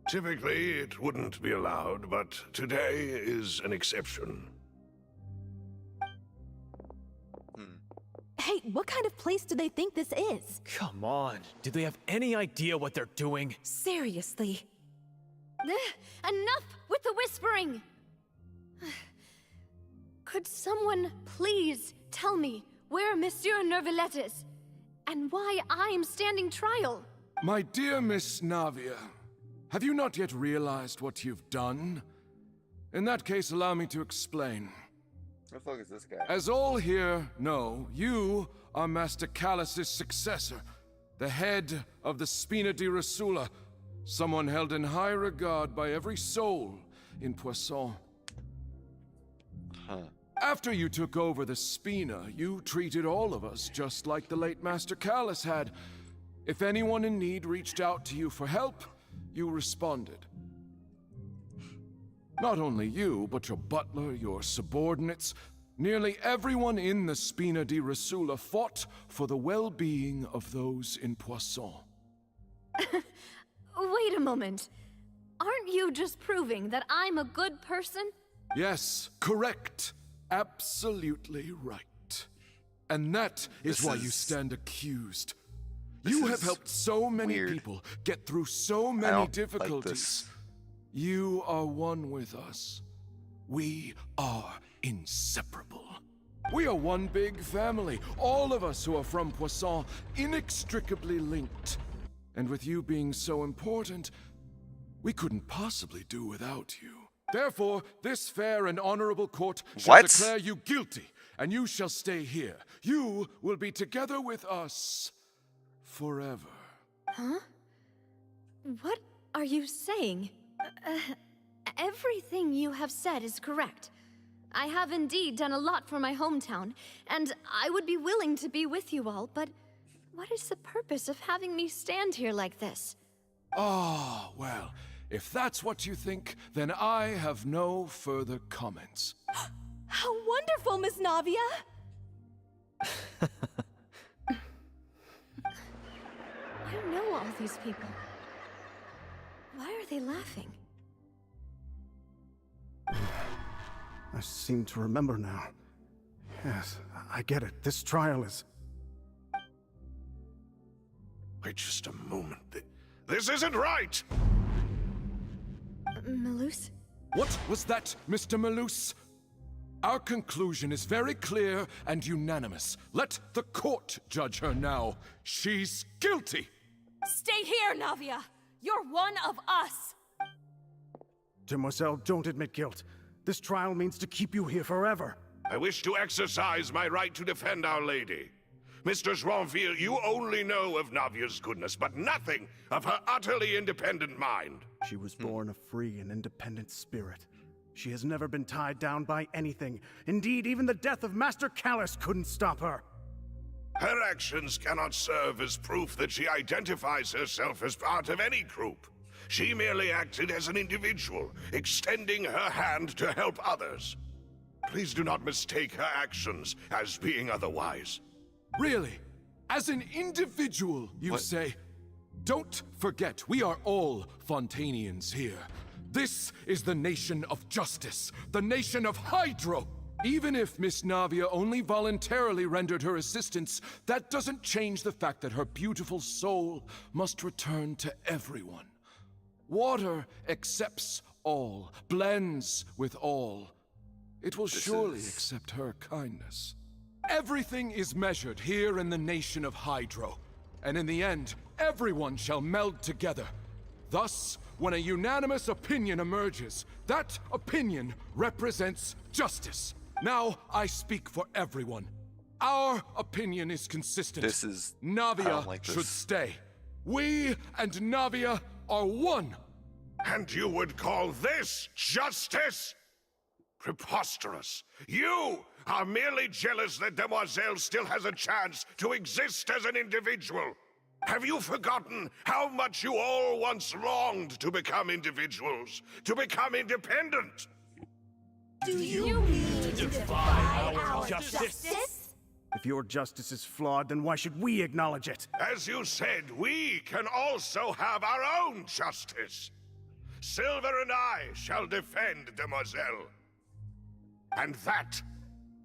Typically, it wouldn't be allowed, but today is an exception. Hey, what kind of place do they think this is? Come on, do they have any idea what they're doing? Seriously. Enough with the whispering! Could someone please tell me where Monsieur Neuvillette is? And why I'm standing trial? My dear Miss Navia, have you not yet realized what you've done? In that case, allow me to explain. Who the fuck is this guy? As all here know, you are Master Callus's successor, the head of the Spina di Rosula, someone held in high regard by every soul in Poisson. Huh. After you took over the Spina, you treated all of us just like the late Master Callus had. If anyone in need reached out to you for help, you responded. Not only you, but your butler, your subordinates, nearly everyone in the Spina di Rosula fought for the well-being of those in Poisson. Wait a moment. Aren't you just proving that I'm a good person? Yes, correct. Absolutely right. And that is why you stand accused. You have helped so many people get through so many difficulties. You are one with us. We are inseparable. We are one big family, all of us who are from Poisson, inextricably linked. And with you being so important, we couldn't possibly do without you. Therefore, this fair and honorable court shall declare you guilty, and you shall stay here. You will be together with us forever. Huh? What are you saying? Everything you have said is correct. I have indeed done a lot for my hometown, and I would be willing to be with you all, but what is the purpose of having me stand here like this? Ah, well, if that's what you think, then I have no further comments. How wonderful, Miss Navia! I know all these people. Why are they laughing? I seem to remember now. Yes, I get it. This trial is... Wait just a moment. This isn't right! Malus? What was that, Mr. Malus? Our conclusion is very clear and unanimous. Let the court judge her now. She's guilty! Stay here, Navia! You're one of us! Demoiselle, don't admit guilt. This trial means to keep you here forever. I wish to exercise my right to defend Our Lady. Mr. Joinville, you only know of Navia's goodness, but nothing of her utterly independent mind. She was born a free and independent spirit. She has never been tied down by anything. Indeed, even the death of Master Callus couldn't stop her. Her actions cannot serve as proof that she identifies herself as part of any group. She merely acted as an individual, extending her hand to help others. Please do not mistake her actions as being otherwise. Really? As an individual, you say? Don't forget, we are all Fontainians here. This is the nation of justice, the nation of Hydro. Even if Miss Navia only voluntarily rendered her assistance, that doesn't change the fact that her beautiful soul must return to everyone. Water accepts all, blends with all. It will surely accept her kindness. Everything is measured here in the nation of Hydro, and in the end, everyone shall meld together. Thus, when a unanimous opinion emerges, that opinion represents justice. Now, I speak for everyone. Our opinion is consistent. Navia should stay. We and Navia are one. And you would call this justice? Preposterous. You are merely jealous that Demoiselle still has a chance to exist as an individual. Have you forgotten how much you all once longed to become individuals, to become independent? Do you mean to defy our justice? If your justice is flawed, then why should we acknowledge it? As you said, we can also have our own justice. Silver and I shall defend Demoiselle. And that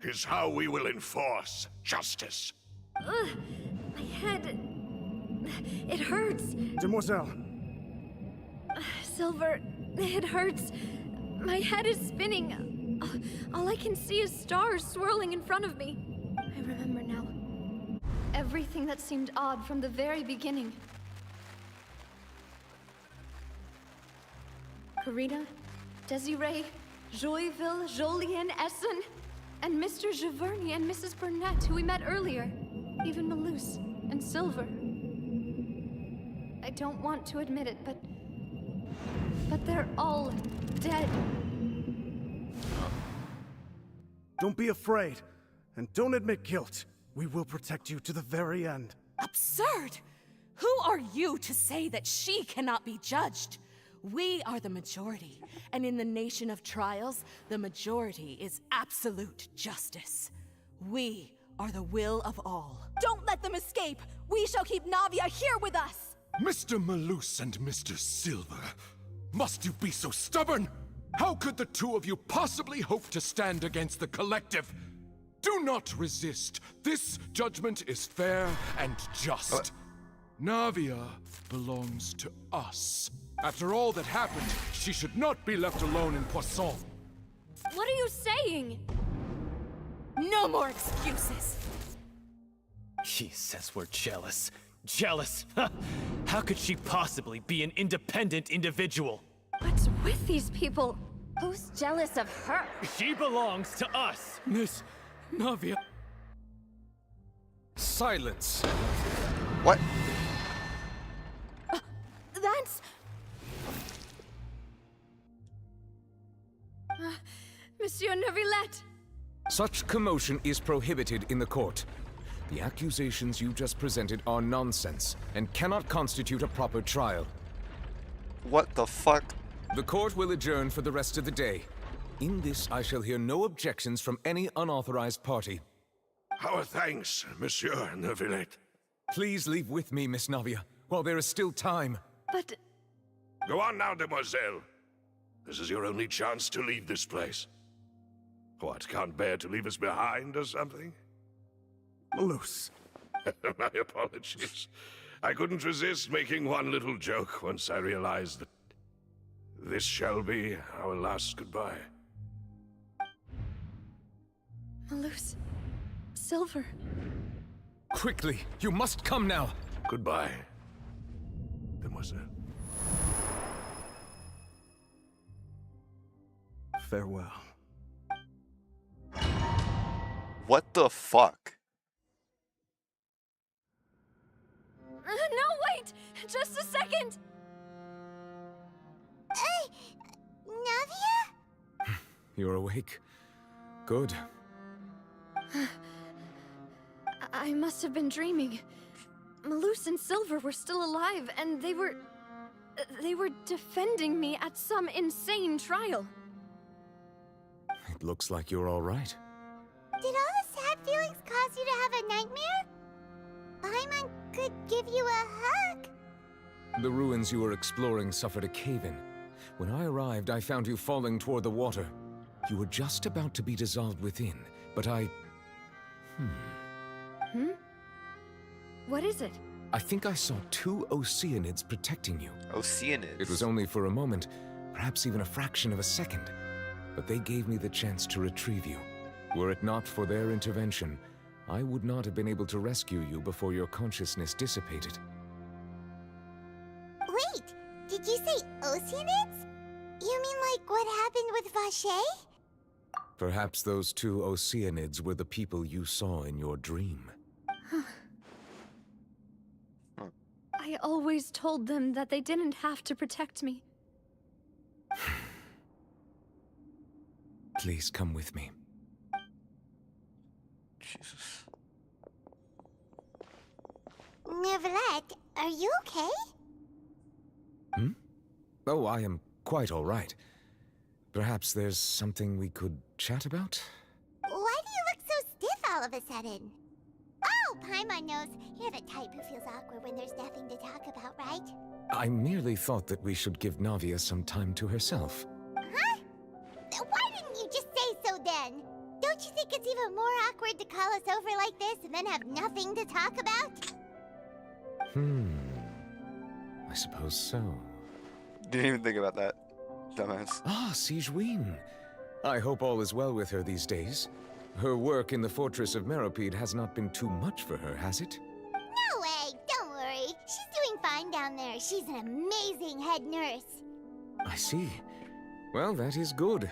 is how we will enforce justice. Ugh, my head... it hurts. Demoiselle. Silver, it hurts. My head is spinning. All I can see is stars swirling in front of me. I remember now. Everything that seemed odd from the very beginning. Karina, Desiree, Joyville, Jolien, Essen, and Mr. Giverny and Mrs. Burnett, who we met earlier. Even Malus and Silver. I don't want to admit it, but they're all dead. Don't be afraid, and don't admit guilt. We will protect you to the very end. Absurd! Who are you to say that she cannot be judged? We are the majority, and in the nation of trials, the majority is absolute justice. We are the will of all. Don't let them escape! We shall keep Navia here with us! Mr. Malus and Mr. Silver, must you be so stubborn? How could the two of you possibly hope to stand against the collective? Do not resist. This judgment is fair and just. Navia belongs to us. After all that happened, she should not be left alone in Poisson. What are you saying? No more excuses! She says we're jealous. Jealous? How could she possibly be an independent individual? What's with these people? Who's jealous of her? She belongs to us! Miss Navia. Silence! What? That's... Monsieur Neuvillette! Such commotion is prohibited in the court. The accusations you just presented are nonsense and cannot constitute a proper trial. What the fuck? The court will adjourn for the rest of the day. In this, I shall hear no objections from any unauthorized party. Our thanks, Monsieur Neuvillette. Please leave with me, Miss Navia, while there is still time. But... Go on now, Demoiselle. This is your only chance to leave this place. What, can't bear to leave us behind or something? Malus. My apologies. I couldn't resist making one little joke once I realized that this shall be our last goodbye. Malus. Silver. Quickly, you must come now. Goodbye, demoiselle. Farewell. What the fuck? No, wait! Just a second! Navia? You're awake. Good. I must have been dreaming. Malus and Silver were still alive, and they were defending me at some insane trial. It looks like you're all right. Did all the sad feelings cause you to have a nightmare? Paimon could give you a hug. The ruins you were exploring suffered a cave-in. When I arrived, I found you falling toward the water. You were just about to be dissolved within, but I... What is it? I think I saw 2 Oceanids protecting you. Oceanids? It was only for a moment, perhaps even a fraction of a second, but they gave me the chance to retrieve you. Were it not for their intervention, I would not have been able to rescue you before your consciousness dissipated. Wait, did you say Oceanids? You mean like what happened with Vache? Perhaps those 2 Oceanids were the people you saw in your dream. I always told them that they didn't have to protect me. Please come with me. Jesus. Neuvillette, are you okay? Oh, I am quite all right. Perhaps there's something we could chat about? Why do you look so stiff all of a sudden? Oh, Paimon knows. You're the type who feels awkward when there's nothing to talk about, right? I merely thought that we should give Navia some time to herself. Huh? Why didn't you just say so then? Don't you think it's even more awkward to call us over like this and then have nothing to talk about? I suppose so. Didn't even think about that, dumbass. Ah, Sigewinne. I hope all is well with her these days. Her work in the Fortress of Meropide has not been too much for her, has it? No way! Don't worry. She's doing fine down there. She's an amazing head nurse. I see. Well, that is good.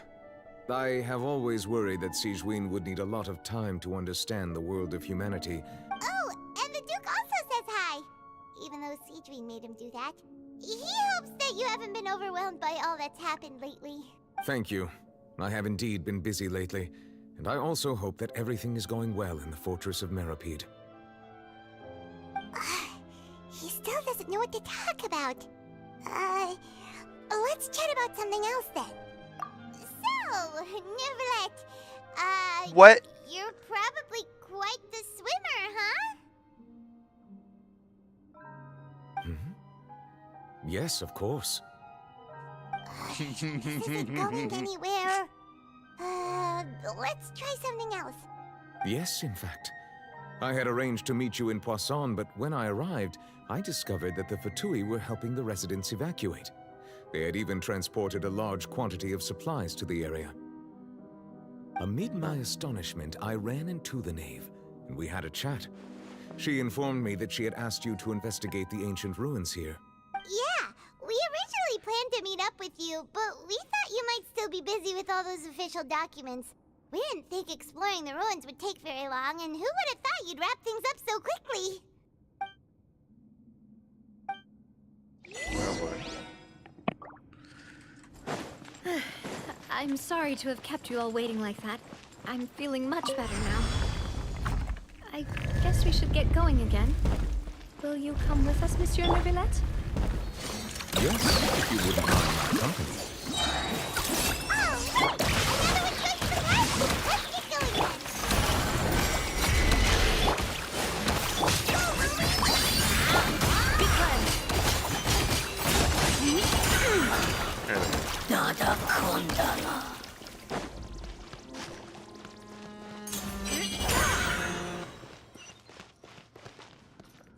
I have always worried that Sigewinne would need a lot of time to understand the world of humanity. Oh, and the Duke also says hi. Even though Sigewinne made him do that. He hopes that you haven't been overwhelmed by all that's happened lately. Thank you. I have indeed been busy lately, and I also hope that everything is going well in the Fortress of Meropide. He still doesn't know what to talk about. Let's chat about something else then. So, Neuvillette, What? You're probably quite the swimmer, huh? Yes, of course. This isn't going anywhere. Let's try something else. Yes, in fact. I had arranged to meet you in Poisson, but when I arrived, I discovered that the Fatui were helping the residents evacuate. They had even transported a large quantity of supplies to the area. Amid my astonishment, I ran into the knave, and we had a chat. She informed me that she had asked you to investigate the ancient ruins here. Yeah, we originally planned to meet up with you, but we thought you might still be busy with all those official documents. We didn't think exploring the ruins would take very long, and who would have thought you'd wrap things up so quickly? I'm sorry to have kept you all waiting like that. I'm feeling much better now. I guess we should get going again. Will you come with us, Monsieur Neuvillette? Yes, if you wouldn't mind my company. Nada Kondala.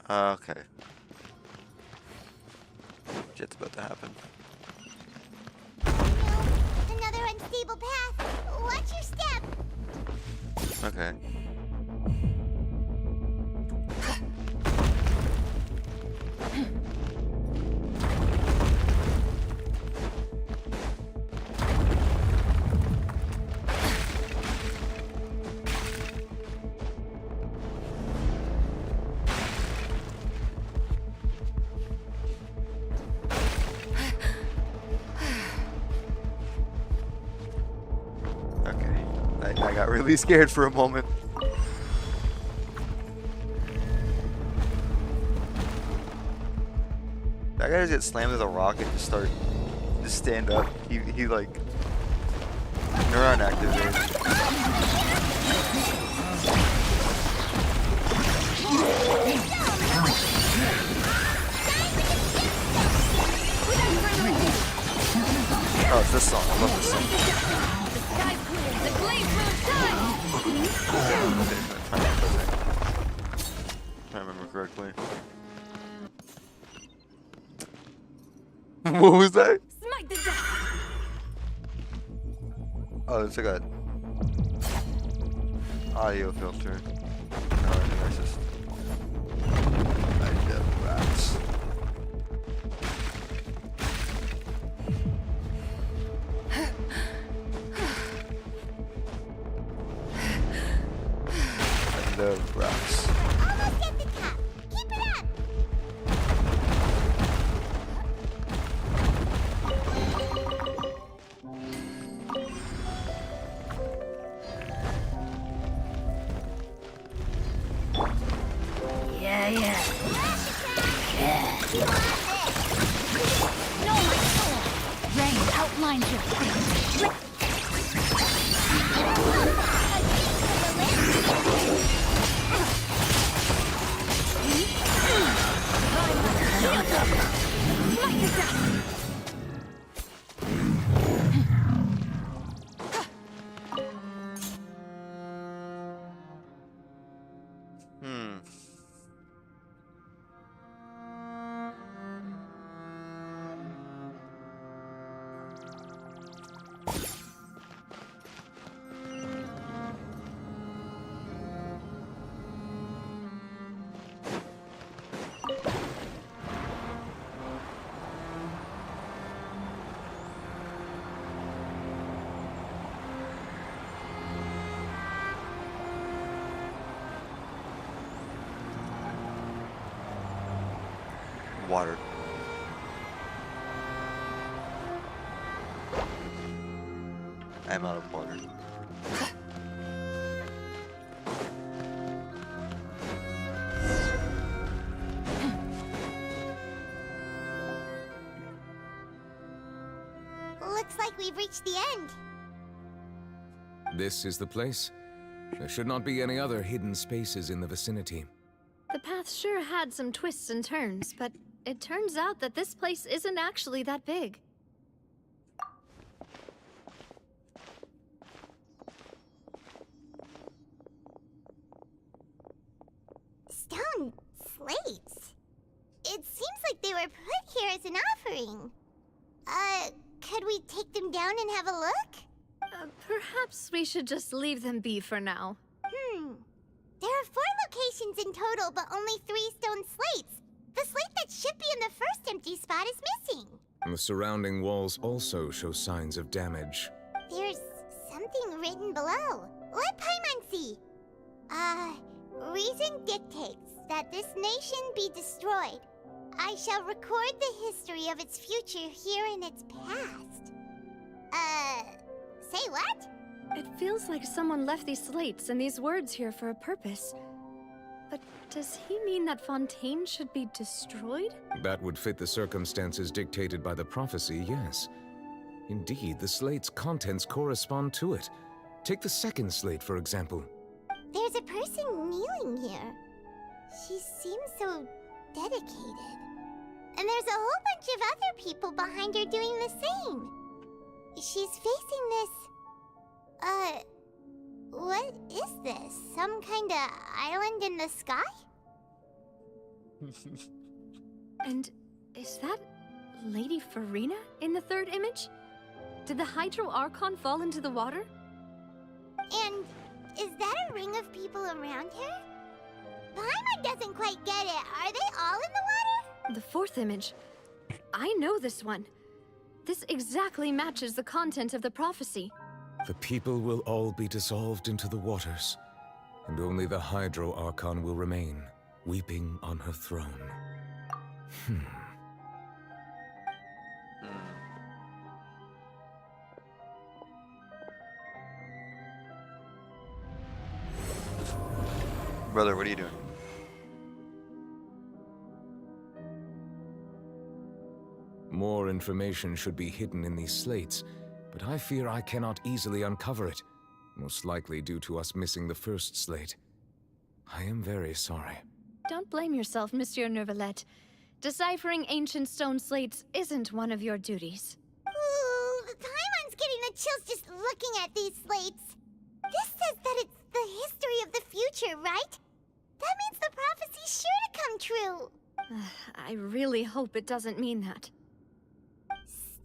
Okay. Shit's about to happen. No, another unstable path. Watch your step. Okay. I got really scared for a moment. That guy just get slammed with a rock and just stand up. He like neuron activated. Oh, it's this song. I love this song. If I remember correctly. What was that? Oh, it's like a audio filter. No, I think that's just rats. I love rats. Almost at the top. Keep it up. Yeah. No, my soul. Rain outlines your fate. Water. I'm out of water. Looks like we've reached the end. This is the place. There should not be any other hidden spaces in the vicinity. The path sure had some twists and turns, but it turns out that this place isn't actually that big. Stone slates. It seems like they were put here as an offering. Could we take them down and have a look? Perhaps we should just leave them be for now. There are 4 locations in total, but only 3 stone slates. The slate that should be in the first empty spot is missing. The surrounding walls also show signs of damage. There's something written below. Let Paimon see. Reason dictates that this nation be destroyed. I shall record the history of its future here in its past. Say what? It feels like someone left these slates and these words here for a purpose. But does he mean that Fontaine should be destroyed? That would fit the circumstances dictated by the prophecy, yes. Indeed, the slate's contents correspond to it. Take the second slate, for example. There's a person kneeling here. She seems so dedicated. And there's a whole bunch of other people behind her doing the same. She's facing this... what is this? Some kind of island in the sky? And is that Lady Farina in the third image? Did the Hydro Archon fall into the water? And Is that a ring of people around her? Paimon doesn't quite get it. Are they all in the water? The fourth image. I know this one. This exactly matches the content of the prophecy. The people will all be dissolved into the waters, and only the Hydro Archon will remain, weeping on her throne. Brother, what are you doing? More information should be hidden in these slates, but I fear I cannot easily uncover it, most likely due to us missing the first slate. I am very sorry. Don't blame yourself, Monsieur Neuvillette. Deciphering ancient stone slates isn't one of your duties. Ooh, Paimon's getting the chills just looking at these slates. This says that it's the history of the future, right? That means the prophecy's sure to come true. I really hope it doesn't mean that.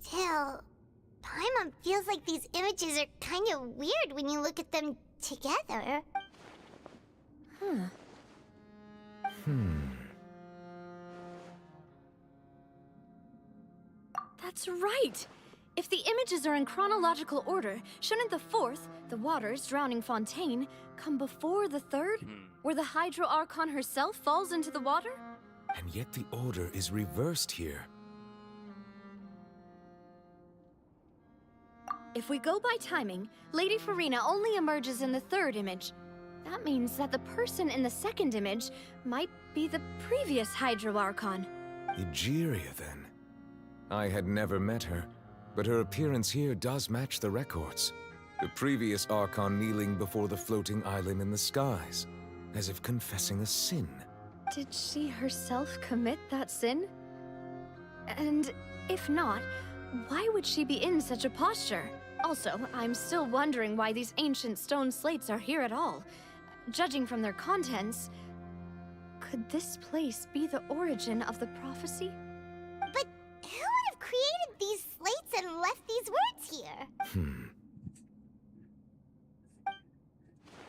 Still, Paimon feels like these images are kind of weird when you look at them together. That's right! If the images are in chronological order, shouldn't the fourth, the waters drowning Fontaine, come before the third, where the Hydro Archon herself falls into the water? And yet the order is reversed here. If we go by timing, Lady Farina only emerges in the third image. That means that the person in the second image might be the previous Hydro Archon. Egeria, then. I had never met her, but her appearance here does match the records. The previous Archon kneeling before the floating island in the skies, as if confessing a sin. Did she herself commit that sin? And if not, why would she be in such a posture? Also, I'm still wondering why these ancient stone slates are here at all. Judging from their contents, could this place be the origin of the prophecy? But who would have created these slates and left these words here?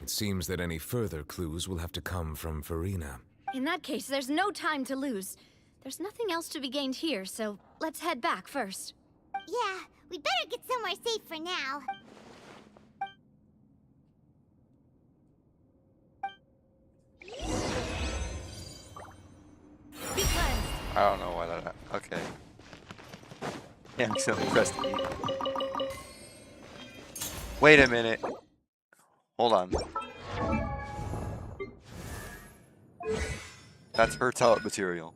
It seems that any further clues will have to come from Farina. In that case, there's no time to lose. There's nothing else to be gained here, so let's head back first. Yeah, we better get somewhere safe for now. Be cleansed. I don't know why that happened. Okay. Yeah, I'm so impressed. Wait a minute. Hold on. That's her talent material.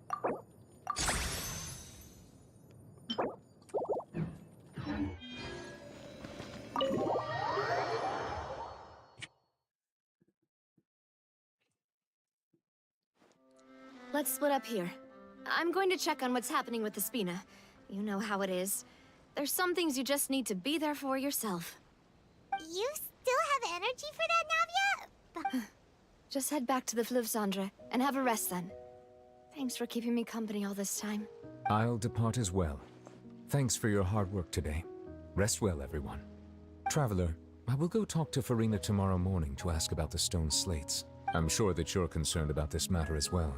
Let's split up here. I'm going to check on what's happening with the Spina. You know how it is. There's some things you just need to be there for yourself. You still have energy for that, Navia? Just head back to the Fleuve Cendre and have a rest then. Thanks for keeping me company all this time. I'll depart as well. Thanks for your hard work today. Rest well, everyone. Traveler, I will go talk to Farina tomorrow morning to ask about the stone slates. I'm sure that you're concerned about this matter as well.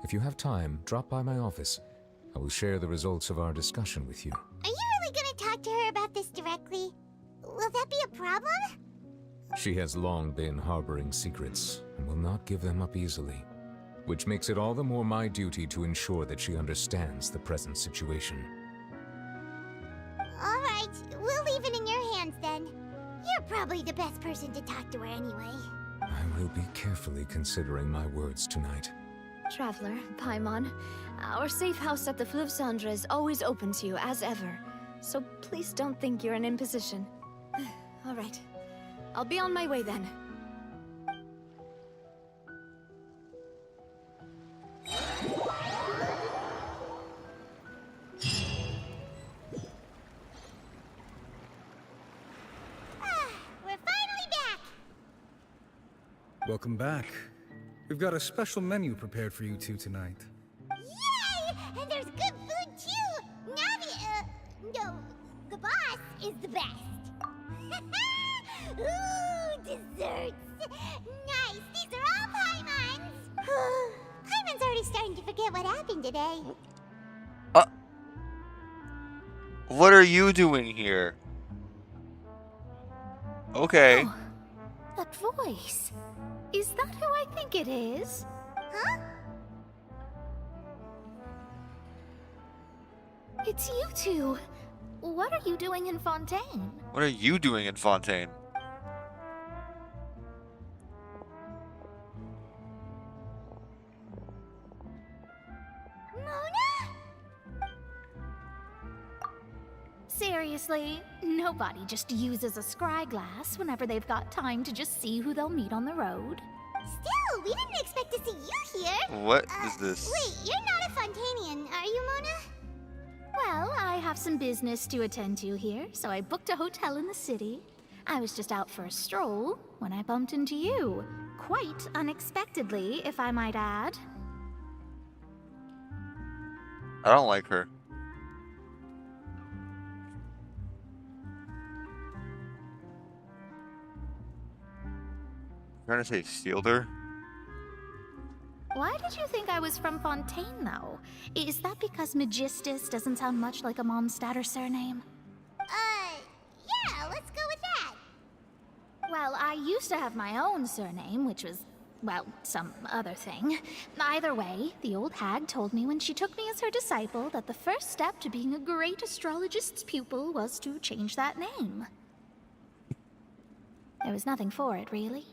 If you have time, drop by my office. I will share the results of our discussion with you. Are you really gonna talk to her about this directly? Will that be a problem? She has long been harboring secrets and will not give them up easily, which makes it all the more my duty to ensure that she understands the present situation. All right, we'll leave it in your hands then. You're probably the best person to talk to her anyway. I will be carefully considering my words tonight. Traveler, Paimon, our safe house at the Fleuve Cendre is always open to you as ever, so please don't think you're an imposition. All right, I'll be on my way then. We're finally back! Welcome back. We've got a special menu prepared for you two tonight. Yay! And there's good food too! Navia, no, the boss is the best. Ooh, desserts! what happened today. What are you doing here? Okay. Oh, that voice. Is that who I think it is? Huh? It's you two. What are you doing in Fontaine? What are you doing in Fontaine? Seriously, nobody just uses a scry glass whenever they've got time to just see who they'll meet on the road. Still, we didn't expect to see you here. What is this? Wait, you're not a Fontanian, are you, Mona? Well, I have some business to attend to here, so I booked a hotel in the city. I was just out for a stroll when I bumped into you. Quite unexpectedly, if I might add. I don't like her. Trying to say stealed her? Why did you think I was from Fontaine, though? Is that because Magistus doesn't sound much like a Mondstadter surname? Yeah, let's go with that. Well, I used to have my own surname, which was, well, some other thing. Either way, the old hag told me when she took me as her disciple that the first step to being a great astrologist's pupil was to change that name. There was nothing for it, really.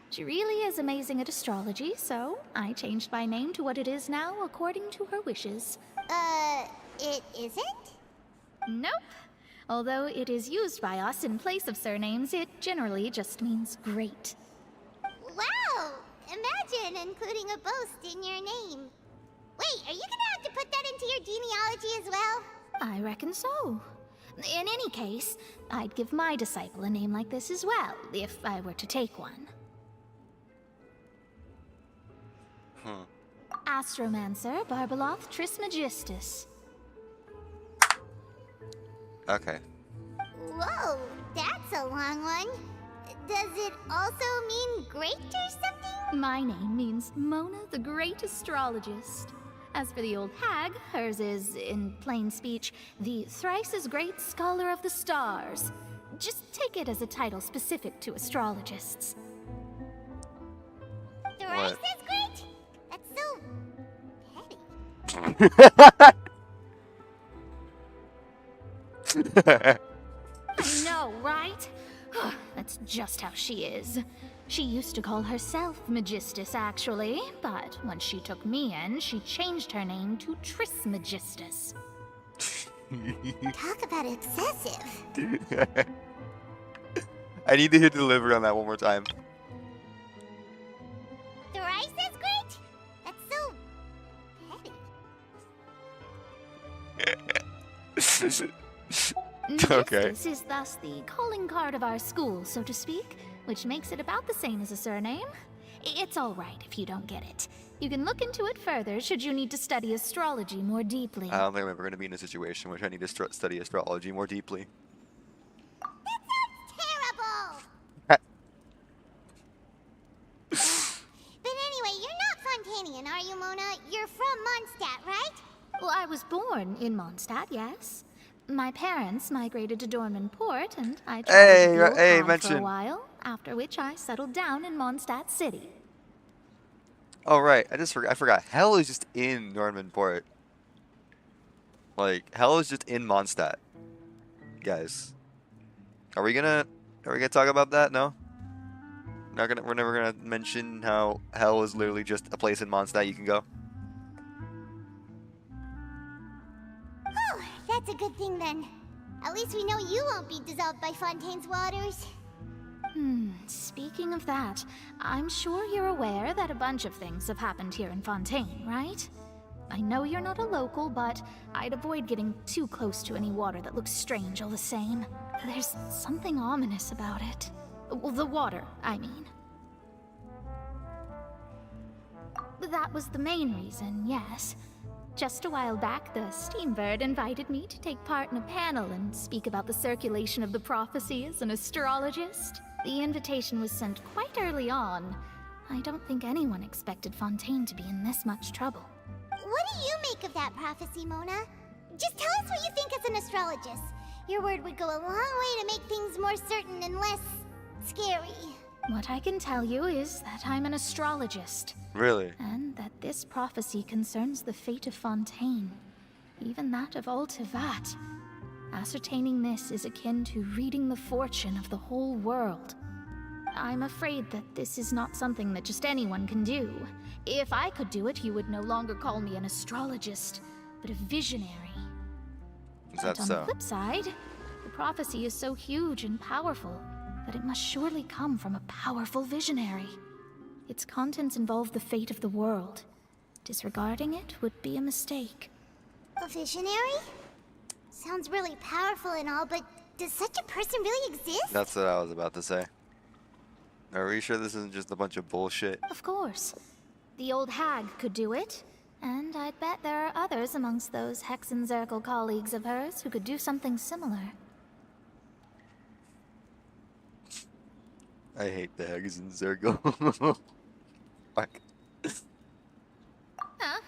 She really is amazing at astrology, so I changed my name to what it is now according to her wishes. It isn't? Nope. Although it is used by us in place of surnames, it generally just means great. Wow! Imagine including a boast in your name. Wait, are you gonna have to put that into your genealogy as well? I reckon so. In any case, I'd give my disciple a name like this as well, if I were to take one. Astromancer Barbeloth Trismegistus. Okay. Whoa, that's a long one. Does it also mean great or something? My name means Mona the Great Astrologist. As for the old hag, hers is, in plain speech, the thrice as great Scholar of the Stars. Just take it as a title specific to astrologists. Thrice as great? That's so petty. I know, right? That's just how she is. She used to call herself Magistus, actually, but when she took me in, she changed her name to Trismegistus. Talk about excessive. I need to hear delivery on that one more time. Thrice as great? That's so petty. Okay. Magistus is thus the calling card of our school, so to speak, which makes it about the same as a surname. It's all right if you don't get it. You can look into it further should you need to study astrology more deeply. I don't think I'm ever going to be in a situation which I need to study astrology more deeply. That sounds terrible! But anyway, you're not Fontanian, are you, Mona? You're from Mondstadt, right? Well, I was born in Mondstadt, yes. My parents migrated to Dornman Port, and I traveled to Buell for a while, after which I settled down in Mondstadt City. Oh, right. I forgot. Hell is just in Norman Port. Like, Hell is just in Mondstadt. Guys. Are we gonna talk about that? No? We're never gonna mention how Hell is literally just a place in Mondstadt you can go? Oh, that's a good thing then. At least we know you won't be dissolved by Fontaine's waters. Speaking of that, I'm sure you're aware that a bunch of things have happened here in Fontaine, right? I know you're not a local, but I'd avoid getting too close to any water that looks strange all the same. There's something ominous about it. Well, the water, I mean. That was the main reason, yes. Just a while back, the Steambird invited me to take part in a panel and speak about the circulation of the prophecy as an astrologist. The invitation was sent quite early on. I don't think anyone expected Fontaine to be in this much trouble. What do you make of that prophecy, Mona? Just tell us what you think as an astrologist. Your word would go a long way to make things more certain and less scary. What I can tell you is that I'm an astrologist. Really? And that this prophecy concerns the fate of Fontaine, even that of Altivat. Ascertaining this is akin to reading the fortune of the whole world. I'm afraid that this is not something that just anyone can do. If I could do it, you would no longer call me an astrologist, but a visionary. Is that But on so? the flip side, the prophecy is so huge and powerful that it must surely come from a powerful visionary. Its contents involve the fate of the world. Disregarding it would be a mistake. A visionary? Sounds really powerful and all, but does such a person really exist? That's what I was about to say. Are we sure this isn't just a bunch of bullshit? Of course. The old hag could do it, and I'd bet there are others amongst those Hexenzirkel colleagues of hers who could do something similar. I hate the Hexenzirkel. Fuck. Huh?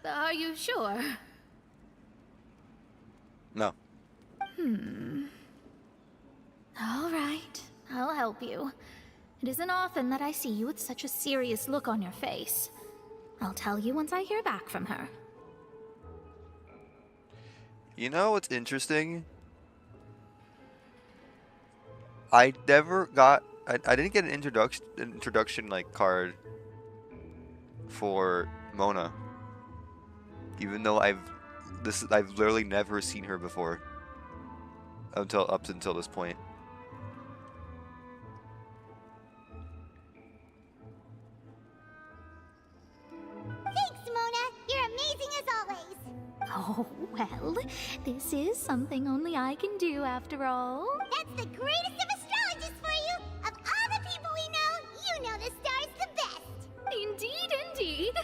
Are you sure? No. All right, I'll help you. It isn't often that I see you with such a serious look on your face. I'll tell you once I hear back from her. You know what's interesting? I never got. I didn't get an introduction like card for Mona. Even though I've literally never seen her before. Up until this point. Thanks, Mona. You're amazing as always. Oh, well, this is something only I can do after all. That's the greatest of astrologists for you. Of all the people we know, you know the star's the best. Indeed, indeed.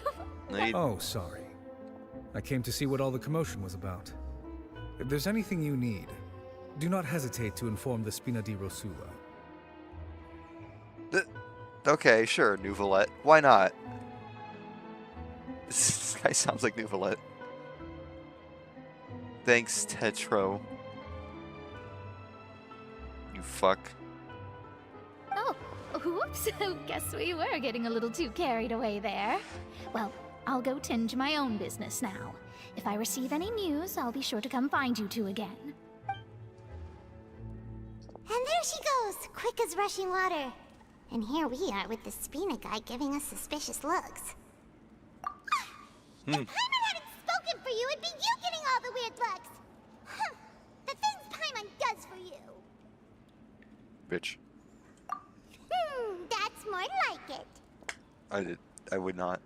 Oh, sorry. I came to see what all the commotion was about. If there's anything you need, do not hesitate to inform the Spina di Rosula. Okay, sure, Nouvelette. Why not? This guy sounds like Nouvelette. Thanks, Tetro. You fuck. Oh, whoops. Guess we were getting a little too carried away there. Well, I'll go tend to my own business now. If I receive any news, I'll be sure to come find you two again. And there she goes, quick as rushing water. And here we are with the Spina guy giving us suspicious looks. If Paimon hadn't spoken for you, it'd be you getting all the weird looks. Huh. The things Paimon does for you. Bitch. That's more like it. I would not.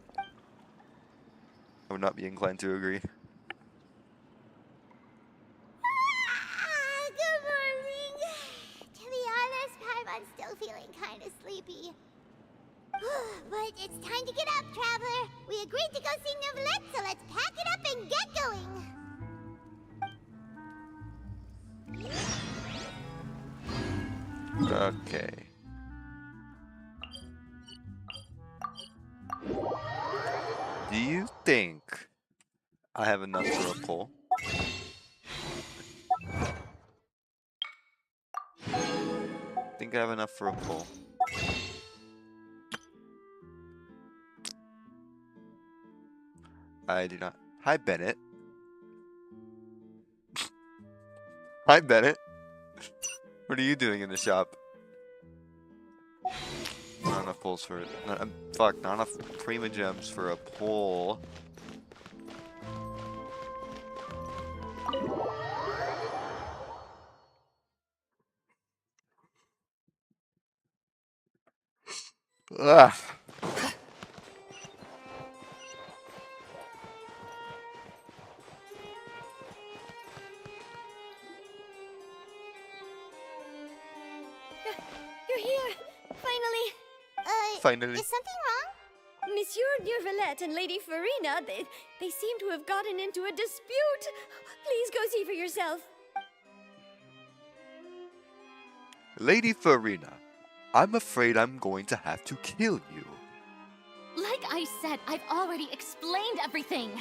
I would not be inclined to agree. Good morning. To be honest, Paimon's still feeling kind of sleepy. But it's time to get up, Traveler. We agreed to go see Nouvelette, so let's pack it up and get going. Okay. Do you think I have enough for a pull? Think I have enough for a pull. I do not. Hi, Bennett. Hi, Bennett. What are you doing in the shop? Not enough pulls for it. Fuck, not enough Prima Gems for a pull. Ugh. You're here! Finally! Finally. Is something wrong? Monsieur Nouvelette and Lady Farina, they seem to have gotten into a dispute. Please go see for yourself. Lady Farina, I'm afraid I'm going to have to kill you. Like I said, I've already explained everything.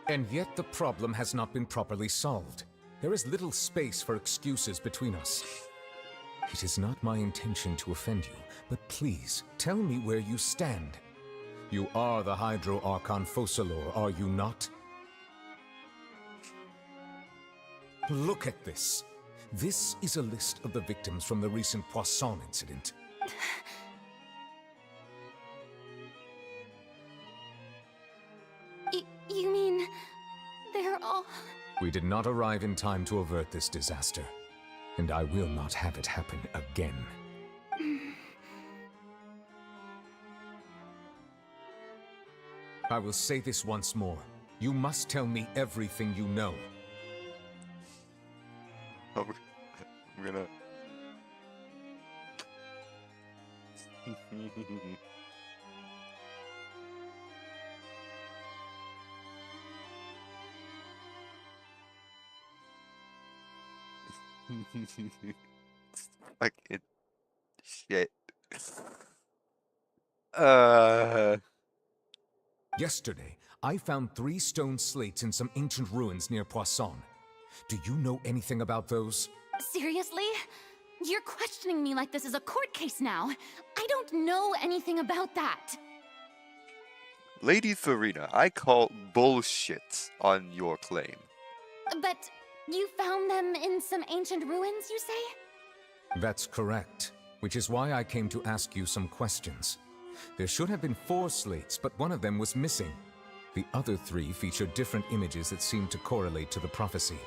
And yet the problem has not been properly solved. There is little space for excuses between us. It is not my intention to offend you, but please, tell me where you stand. You are the Hydro Archon Focalor, are you not? Look at this. This is a list of the victims from the recent Poisson incident. You mean... they're all... We did not arrive in time to avert this disaster, and I will not have it happen again. I will say this once more. You must tell me everything you know. Oh, we're gonna... Fucking shit. Yesterday, I found 3 stone slates in some ancient ruins near Poisson. Do you know anything about those? Seriously? You're questioning me like this is a court case now. I don't know anything about that. Lady Farina, I call bullshit on your claim. But you found them in some ancient ruins, you say? That's correct, which is why I came to ask you some questions. There should have been 4 slates, but one of them was missing. The other 3 featured different images that seemed to correlate to the prophecy.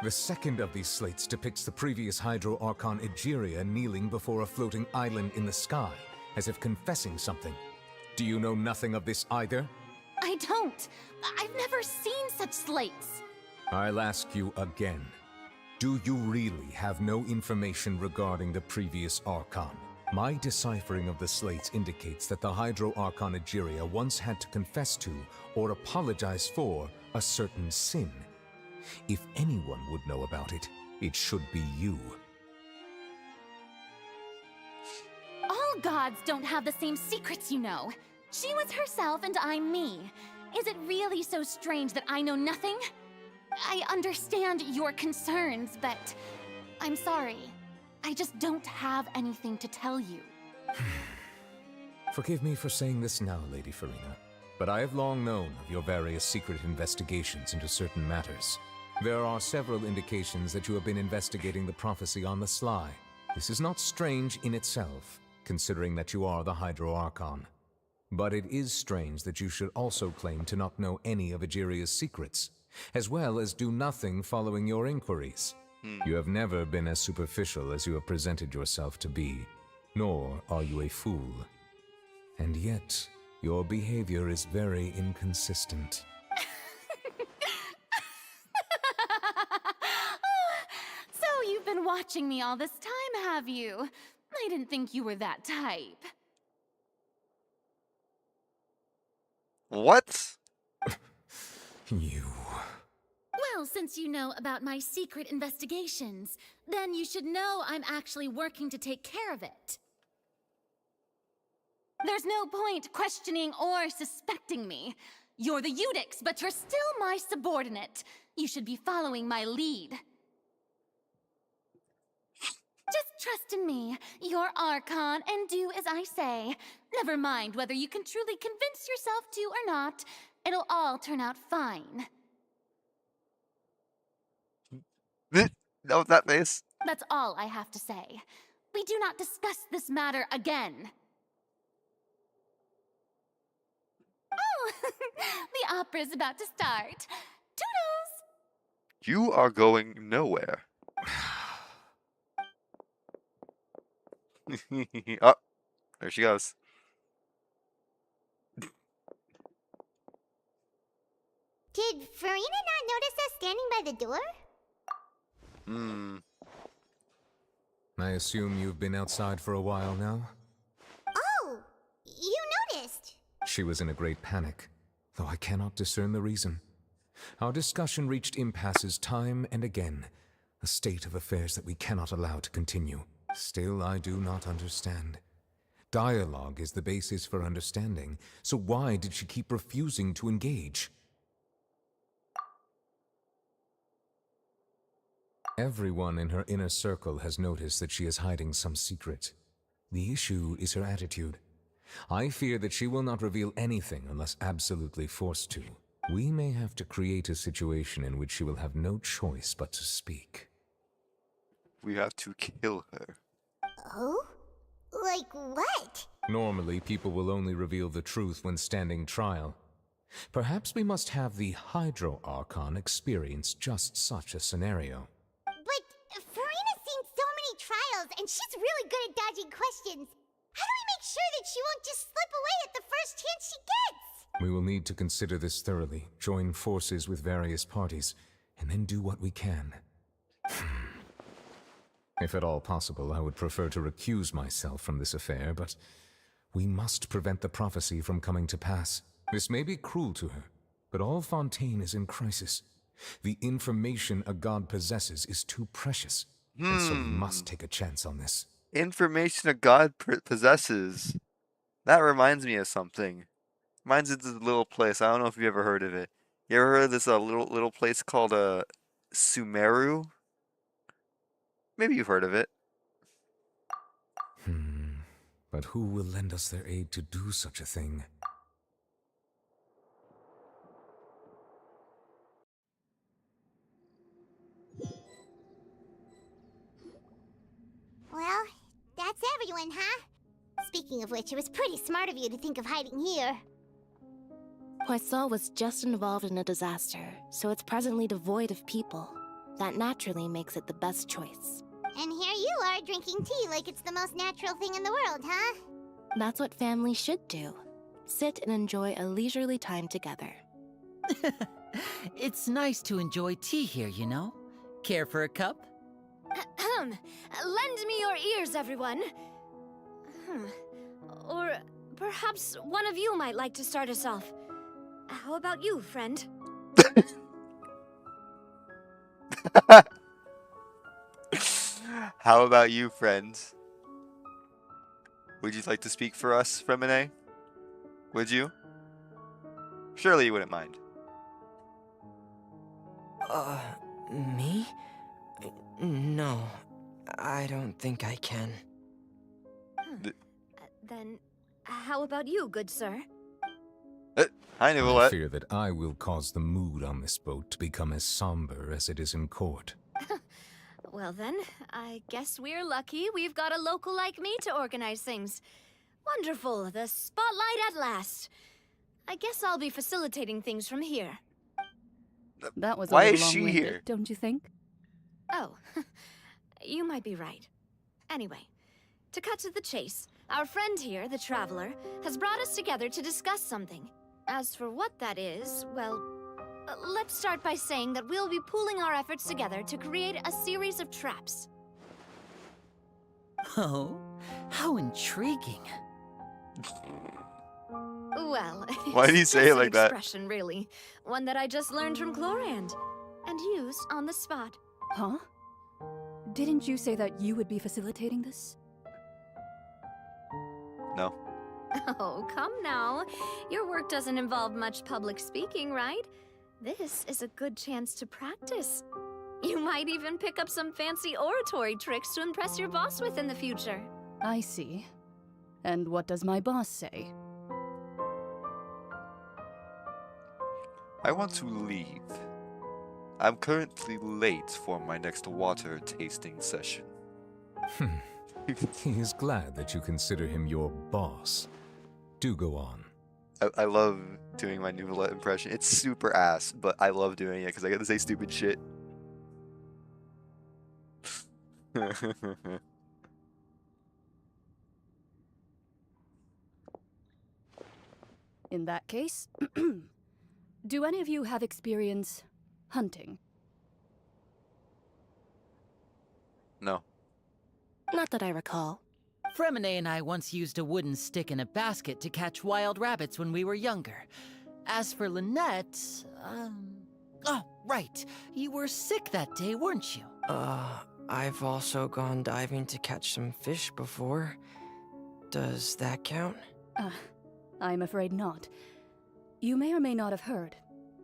The second of these slates depicts the previous Hydro Archon Egeria kneeling before a floating island in the sky, as if confessing something. Do you know nothing of this either? I don't. I've never seen such slates. I'll ask you again. Do you really have no information regarding the previous Archon? My deciphering of the slates indicates that the Hydro Archon Egeria once had to confess to, or apologize for, a certain sin. If anyone would know about it, it should be you. All gods don't have the same secrets, you know. She was herself and I'm me. Is it really so strange that I know nothing? I understand your concerns, but I'm sorry. I just don't have anything to tell you. Forgive me for saying this now, Lady Farina, but I have long known of your various secret investigations into certain matters. There are several indications that you have been investigating the prophecy on the sly. This is not strange in itself, considering that you are the Hydro Archon. But it is strange that you should also claim to not know any of Egeria's secrets, as well as do nothing following your inquiries. You have never been as superficial as you have presented yourself to be, nor are you a fool. And yet, your behavior is very inconsistent. So you've been watching me all this time, have you? I didn't think you were that type. What? You... Well, since you know about my secret investigations, then you should know I'm actually working to take care of it. There's no point questioning or suspecting me. You're the Eudix, but you're still my subordinate. You should be following my lead. Just trust in me. You're Archon, and do as I say. Never mind whether you can truly convince yourself to or not. It'll all turn out fine. No, that face. That's all I have to say. We do not discuss this matter again. Oh, the opera's about to start. Toodles! You are going nowhere. Oh, there she goes. Did Farina not notice us standing by the door? I assume you've been outside for a while now? Oh, you noticed. She was in a great panic, though I cannot discern the reason. Our discussion reached impasses time and again, a state of affairs that we cannot allow to continue. Still, I do not understand. Dialogue is the basis for understanding, so why did she keep refusing to engage? Everyone in her inner circle has noticed that she is hiding some secret. The issue is her attitude. I fear that she will not reveal anything unless absolutely forced to. We may have to create a situation in which she will have no choice but to speak. We have to kill her. Oh? Like what? Normally, people will only reveal the truth when standing trial. Perhaps we must have the Hydro Archon experience just such a scenario. But Farina's seen so many trials, and she's really good at dodging questions. How do we make sure that she won't just slip away at the first chance she gets? We will need to consider this thoroughly, join forces with various parties, and then do what we can. If at all possible, I would prefer to recuse myself from this affair, but we must prevent the prophecy from coming to pass. This may be cruel to her, but all Fontaine is in crisis. The information a god possesses is too precious, and so we must take a chance on this. Information a god possesses. That reminds me of something. Reminds me of this little place. I don't know if you've ever heard of it. You ever heard of this little place called Sumeru? Maybe you've heard of it. But who will lend us their aid to do such a thing? Well, that's everyone, huh? Speaking of which, it was pretty smart of you to think of hiding here. Poisson was just involved in a disaster, so it's presently devoid of people. That naturally makes it the best choice. And here you are drinking tea like it's the most natural thing in the world, huh? That's what family should do. Sit and enjoy a leisurely time together. It's nice to enjoy tea here, you know? Care for a cup? Lend me your ears, everyone. Or perhaps one of you might like to start us off. How about you, friend? How about you, friends? Would you like to speak for us, Femine? Would you? Surely you wouldn't mind. Me? No, I don't think I can. Then, how about you, good sir? Hi, I Nicolette. fear that I will cause the mood on this boat to become as somber as it is in court. Well then, I guess we're lucky we've got a local like me to organize things. Wonderful, the spotlight at last. I guess I'll be facilitating things from here. That was Why a is little she long-winded, here? don't you think? Oh, you might be right. Anyway, to cut to the chase, our friend here, the Traveler, has brought us together to discuss something. As for what that is, well, let's start by saying that we'll be pooling our efforts together to create a series of traps. Oh, how intriguing. Well, Why do you it's say it just an like that? expression, really. One that I just learned from Chlorand and used on the spot. Huh? Didn't you say that you would be facilitating this? No. Oh, come now. Your work doesn't involve much public speaking, right? This is a good chance to practice. You might even pick up some fancy oratory tricks to impress your boss with in the future. I see. And what does my boss say? I want to leave. I'm currently late for my next water tasting session. He is glad that you consider him your boss. Do go on. I love doing my Nouvellette impression. It's super ass, but I love doing it because I get to say stupid shit. In that case, do any of you have experience hunting? No. Not that I recall. Fremine and I once used a wooden stick in a basket to catch wild rabbits when we were younger. As for Lynette, oh, right. You were sick that day, weren't you? I've also gone diving to catch some fish before. Does that count? I'm afraid not. You may or may not have heard,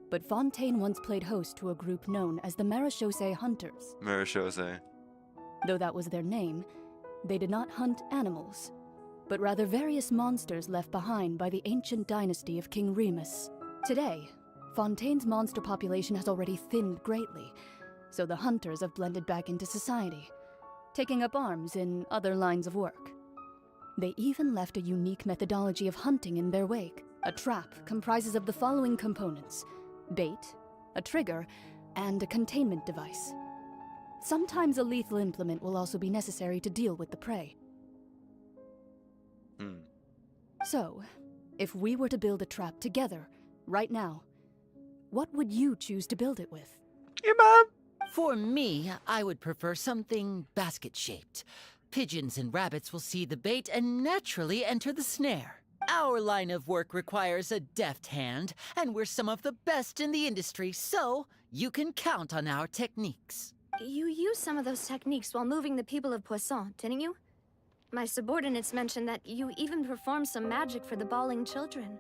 but Fontaine once played host to a group known as the Marechaussee Hunters. Marechaussee. Though that was their name, they did not hunt animals, but rather various monsters left behind by the ancient dynasty of King Remus. Today, Fontaine's monster population has already thinned greatly, so the hunters have blended back into society, taking up arms in other lines of work. They even left a unique methodology of hunting in their wake. A trap comprises of the following components: bait, a trigger, and a containment device. Sometimes a lethal implement will also be necessary to deal with the prey. So, if we were to build a trap together, right now, what would you choose to build it with? Your mom! For me, I would prefer something basket-shaped. Pigeons and rabbits will see the bait and naturally enter the snare. Our line of work requires a deft hand, and we're some of the best in the industry, so you can count on our techniques. You used some of those techniques while moving the people of Poisson, didn't you? My subordinates mentioned that you even performed some magic for the bawling children.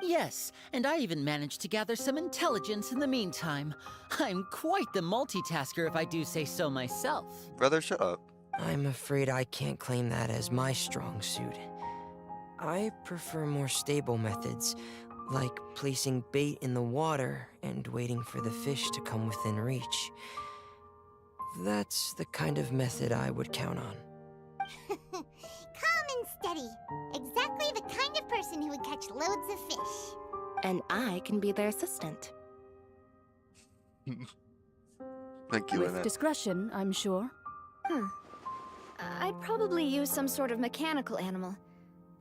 Yes, and I even managed to gather some intelligence in the meantime. I'm quite the multitasker if I do say so myself. Brother, shut up. I'm afraid I can't claim that as my strong suit. I prefer more stable methods, like placing bait in the water and waiting for the fish to come within reach. That's the kind of method I would count on. Calm and steady. Exactly the kind of person who would catch loads of fish. And I can be their assistant. Thank you, With Lynette. discretion, I'm sure. I'd probably use some sort of mechanical animal.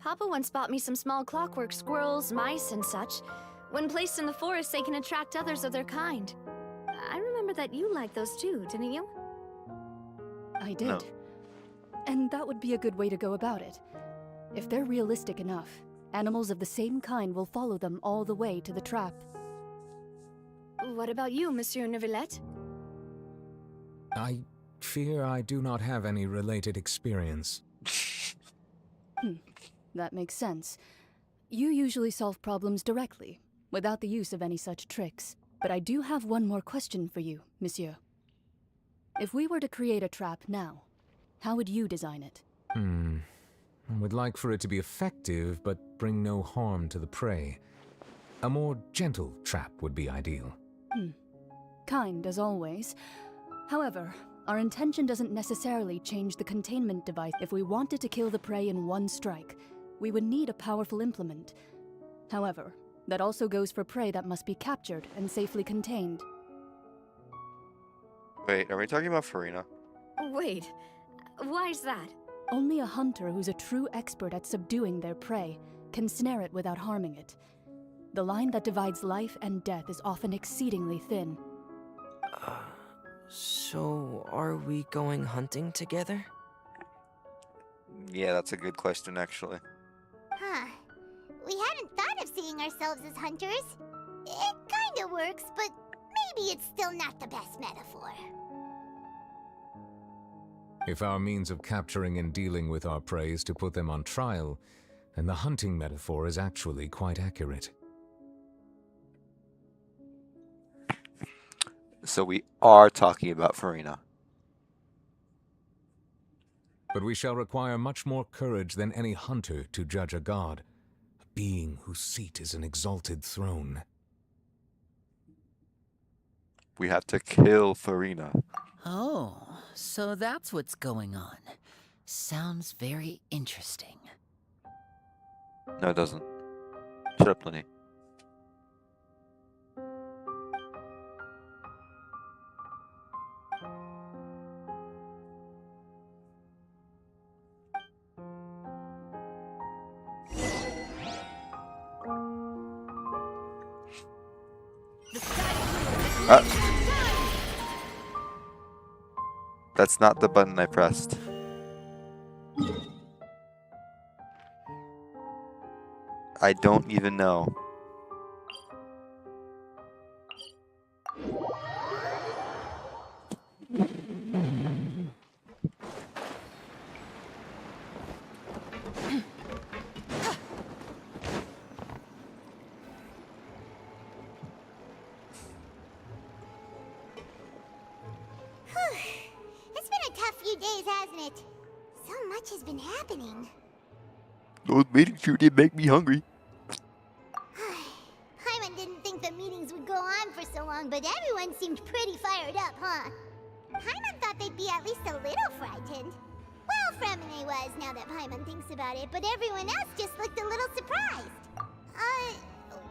Papa once bought me some small clockwork squirrels, mice, and such. When placed in the forest, they can attract others of their kind. I remember that you liked those too, didn't you? I did. No. And that would be a good way to go about it. If they're realistic enough, animals of the same kind will follow them all the way to the trap. What about you, Monsieur Neuvillette? I fear I do not have any related experience. That makes sense. You usually solve problems directly, without the use of any such tricks. But I do have one more question for you, monsieur. If we were to create a trap now, how would you design it? I would like for it to be effective, but bring no harm to the prey. A more gentle trap would be ideal. Kind, as always. However, our intention doesn't necessarily change the containment device. If we wanted to kill the prey in one strike, we would need a powerful implement. However, that also goes for prey that must be captured and safely contained. Wait, are we talking about Farina? Wait, why's that? Only a hunter who's a true expert at subduing their prey can snare it without harming it. The line that divides life and death is often exceedingly thin. So, are we going hunting together? Yeah, that's a good question, actually. Huh. We hadn't thought of seeing ourselves as hunters. It kinda works, but maybe it's still not the best metaphor. If our means of capturing and dealing with our prey is to put them on trial, then the hunting metaphor is actually quite accurate. So we are talking about Farina. But we shall require much more courage than any hunter to judge a god, a being whose seat is an exalted throne. We have to kill Farina. Oh, so that's what's going on. Sounds very interesting. No, it doesn't. Shut up, Lenny. That's not the button I pressed. I don't even know. few days, hasn't it? So much has been happening. Those meetings sure did make me hungry. Paimon didn't think the meetings would go on for so long, but everyone seemed pretty fired up, huh? Paimon thought they'd be at least a little frightened. Well, Fremine was, now that Paimon thinks about it, but everyone else just looked a little surprised.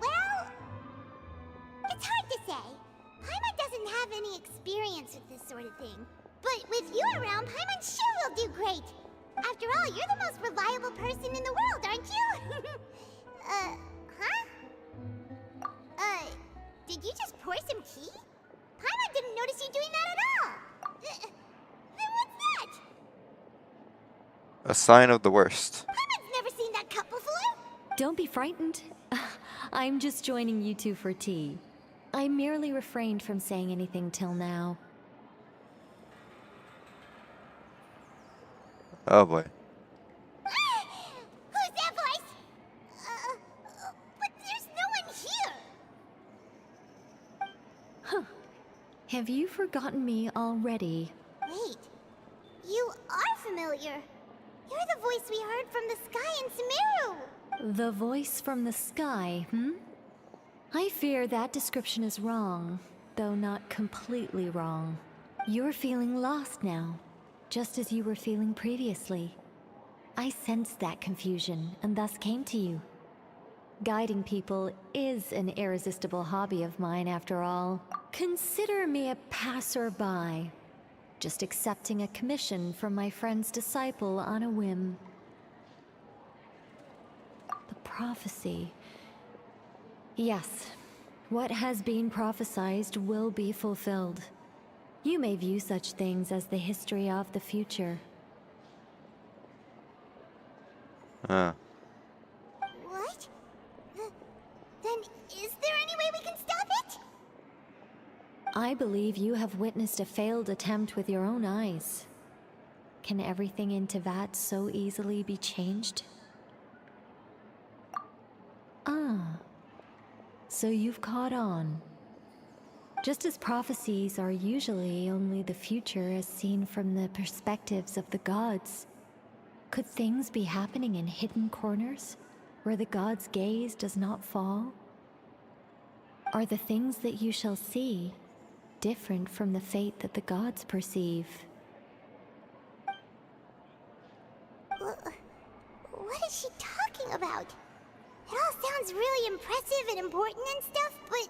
Well, it's hard to say. Paimon doesn't have any experience with this sort of thing. But with you around, Paimon sure will do great. After all, you're the most reliable person in the world, aren't you? Did you just pour some tea? Paimon didn't notice you doing that at all. Then what's that? A sign of the worst. Paimon's never seen that cup before. Don't be frightened. I'm just joining you two for tea. I merely refrained from saying anything till now. Oh boy. Who's that voice? But there's no one here. Huh. Have you forgotten me already? Wait. You are familiar. You're the voice we heard from the sky in Sumeru. The voice from the sky, I fear that description is wrong, though not completely wrong. You're feeling lost now, just as you were feeling previously. I sensed that confusion and thus came to you. Guiding people is an irresistible hobby of mine, after all. Consider me a passerby, just accepting a commission from my friend's disciple on a whim. The prophecy. Yes, what has been prophesied will be fulfilled. You may view such things as the history of the future. What? Then is there any way we can stop it? I believe you have witnessed a failed attempt with your own eyes. Can everything in Teyvat so easily be changed? Ah, so you've caught on. Just as prophecies are usually only the future as seen from the perspectives of the gods, could things be happening in hidden corners where the gods' gaze does not fall? Are the things that you shall see different from the fate that the gods perceive? What is she talking about? It all sounds really impressive and important and stuff, but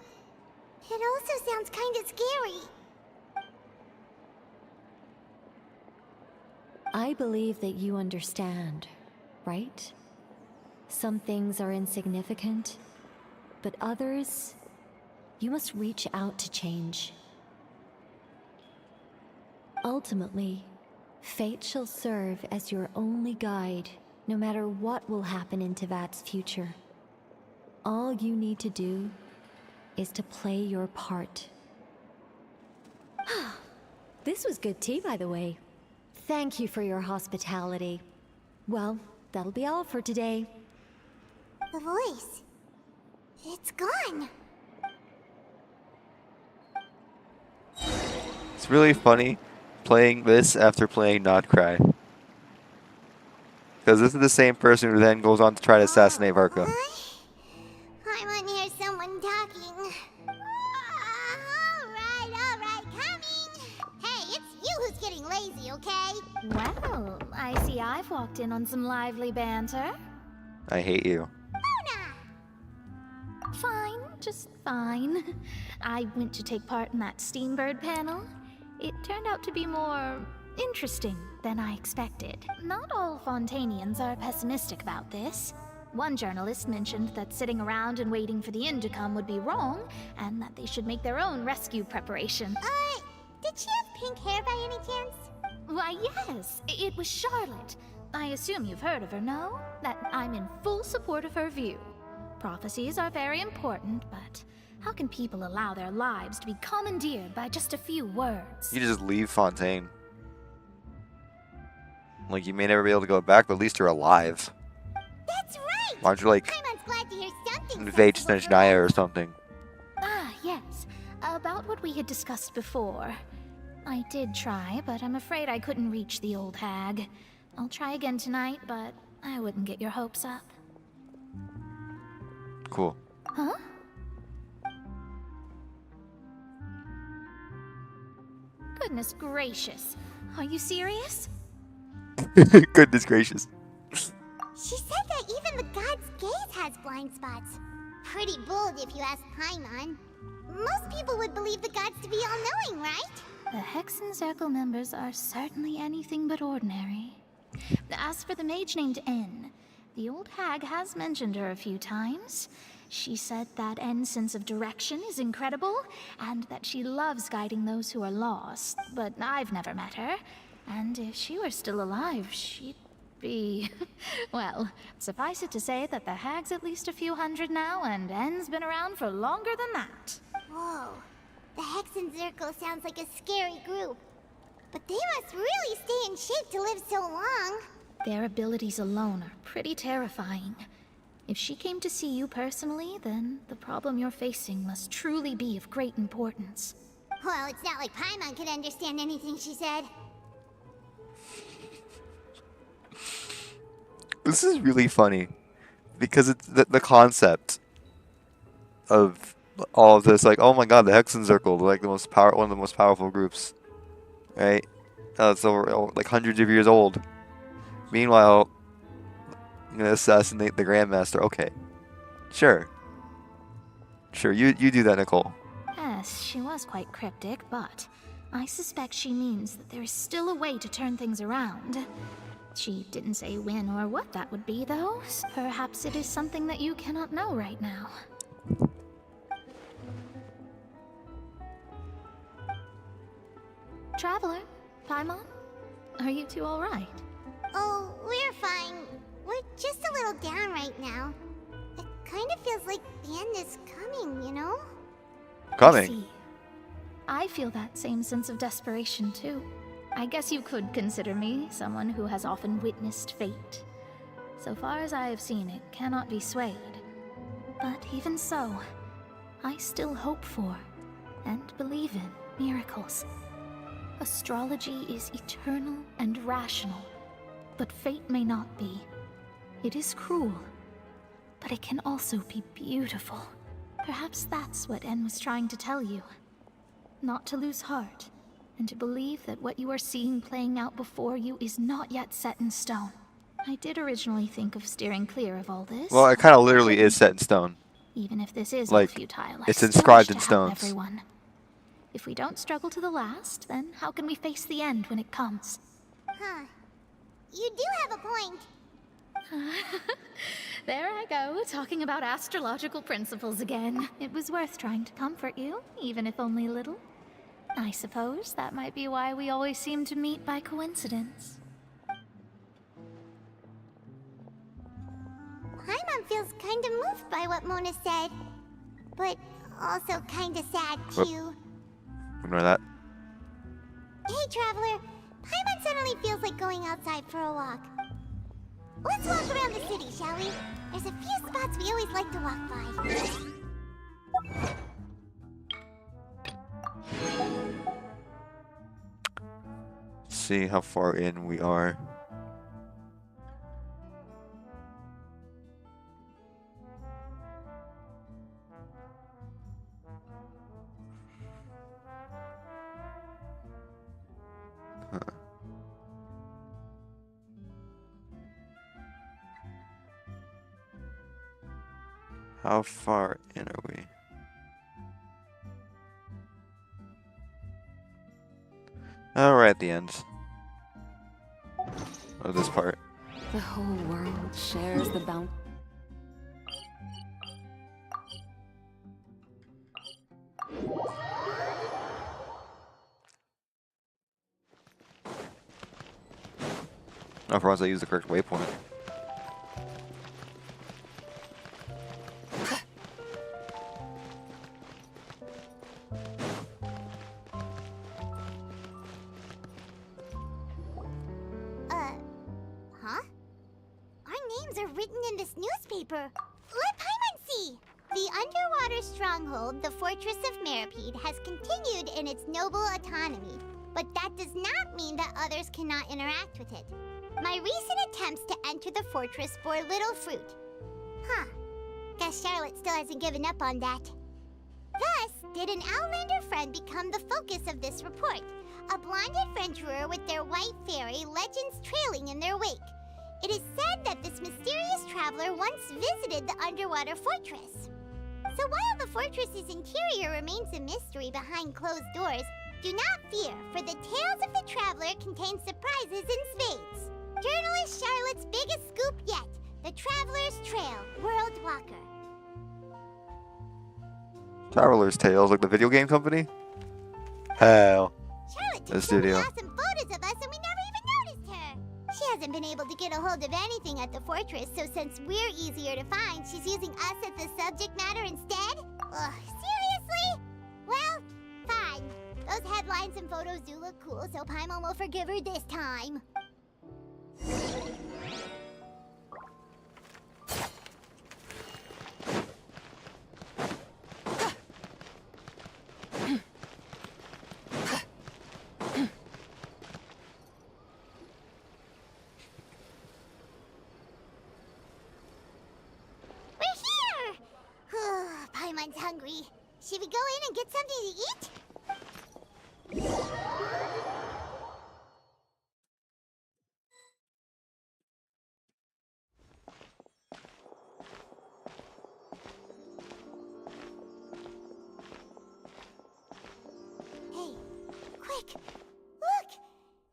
it also sounds kind of scary. I believe that you understand, right? Some things are insignificant, but others, you must reach out to change. Ultimately, fate shall serve as your only guide, no matter what will happen in Teyvat's future. All you need to do is to play your part. This was good tea, by the way. Thank you for your hospitality. Well, that'll be all for today. The voice. It's gone. It's really funny playing this after playing Not Cry. Because this is the same person who then goes on to try to assassinate Varka. I want to hear someone talking. Alright, coming. Hey, it's you who's getting lazy, okay? Well, I see I've walked in on some lively banter. I hate you. Fine, just fine. I went to take part in that Steambird panel. It turned out to be more interesting than I expected. Not all Fontainians are pessimistic about this. One journalist mentioned that sitting around and waiting for the end to come would be wrong, and that they should make their own rescue preparation. Did she have pink hair by any chance? Why, yes, it was Charlotte. I assume you've heard of her, no? That I'm in full support of her view. Prophecies are very important, but how can people allow their lives to be commandeered by just a few words? You just leave Fontaine. Like, you may never be able to go back, but at least you're alive. That's right! Why don't you, like, Paimon's glad to hear something invade Snezhnaya or something? Ah, yes. About what we had discussed before. I did try, but I'm afraid I couldn't reach the old hag. I'll try again tonight, but I wouldn't get your hopes up. Cool. Huh? Goodness gracious. Are you serious? Goodness gracious. She said that even the god's gaze has blind spots. Pretty bold if you ask Paimon. Most people would believe the gods to be all-knowing, right? The Hexen Circle members are certainly anything but ordinary. As for the mage named N, the old hag has mentioned her a few times. She said that N's sense of direction is incredible, and that she loves guiding those who are lost. But I've never met her, and if she were still alive, she'd be... well, suffice it to say that the hag's at least a few hundred now, and N's been around for longer than that. Whoa. The Hexen Circle sounds like a scary group. But they must really stay in shape to live so long. Their abilities alone are pretty terrifying. If she came to see you personally, then the problem you're facing must truly be of great importance. Well, it's not like Paimon could understand anything she said. This is really funny because it's the concept of all of this, like, oh my god, the Hexen Circle, like one of the most powerful groups, right? It's over like hundreds of years old. Meanwhile, I'm gonna assassinate the Grandmaster. Okay, sure, you do that, Nicole. Yes, she was quite cryptic, but I suspect she means that there is still a way to turn things around. She didn't say when or what that would be, though. Perhaps it is something that you cannot know right now. Traveler, Paimon, are you two all right? Oh, we're fine. We're just a little down right now. It kind of feels like the end is coming, you know? Coming. See, I feel that same sense of desperation too. I guess you could consider me someone who has often witnessed fate. So far as I have seen, it cannot be swayed. But even so, I still hope for and believe in miracles. Astrology is eternal and rational, but fate may not be. It is cruel, but it can also be beautiful. Perhaps that's what N was trying to tell you. Not to lose heart, and to believe that what you are seeing playing out before you is not yet set in stone. I did originally think of steering clear of all this. Well, it kind of literally is set in stone. Even if this is like, all futile, it's I inscribed still in wish to help stones. everyone. If we don't struggle to the last, then how can we face the end when it comes? Huh. You do have a point. There I go, talking about astrological principles again. It was worth trying to comfort you, even if only a little. I suppose that might be why we always seem to meet by coincidence. Paimon feels kind of moved by what Mona said, but also kind of sad too. Ignore that. Hey, Traveler. Paimon suddenly feels like going outside for a walk. Let's walk around the city, shall we? There's a few spots we always like to walk by. See how far in we are. Huh. How far in are we? Oh, we're at the end of this part. The whole world shares the bounty. Oh, for once I used the correct waypoint. Huh? Our names are written in this newspaper. Let Paimon see! The underwater stronghold, the Fortress of Meripede, has continued in its noble autonomy. but that does not mean that others cannot interact with it. My recent attempts to enter the fortress bore little fruit. Huh. Guess Charlotte still hasn't given up on that. Thus, did an Outlander friend become the focus of this report? A blonde adventurer with their white fairy, legends trailing in their wake. It is said that this mysterious traveler once visited the underwater fortress. So while the fortress's interior remains a mystery behind closed doors, do not fear, for the tales of the traveler contain surprises in spades. Journalist Charlotte's biggest scoop yet, The Traveler's Trail, World Walker. Traveler's Tales, like the video game company? Hell. Charlotte The took studio. some photos of us and we never even noticed her. She hasn't been able to get a hold of anything at the fortress, so since we're easier to find, she's using us as the subject matter instead? Ugh, seriously? Well, fine. Those headlines and photos do look cool, so Paimon will forgive her this time. Paimon's hungry. Should we go in and get something to eat? Hey, quick! Look!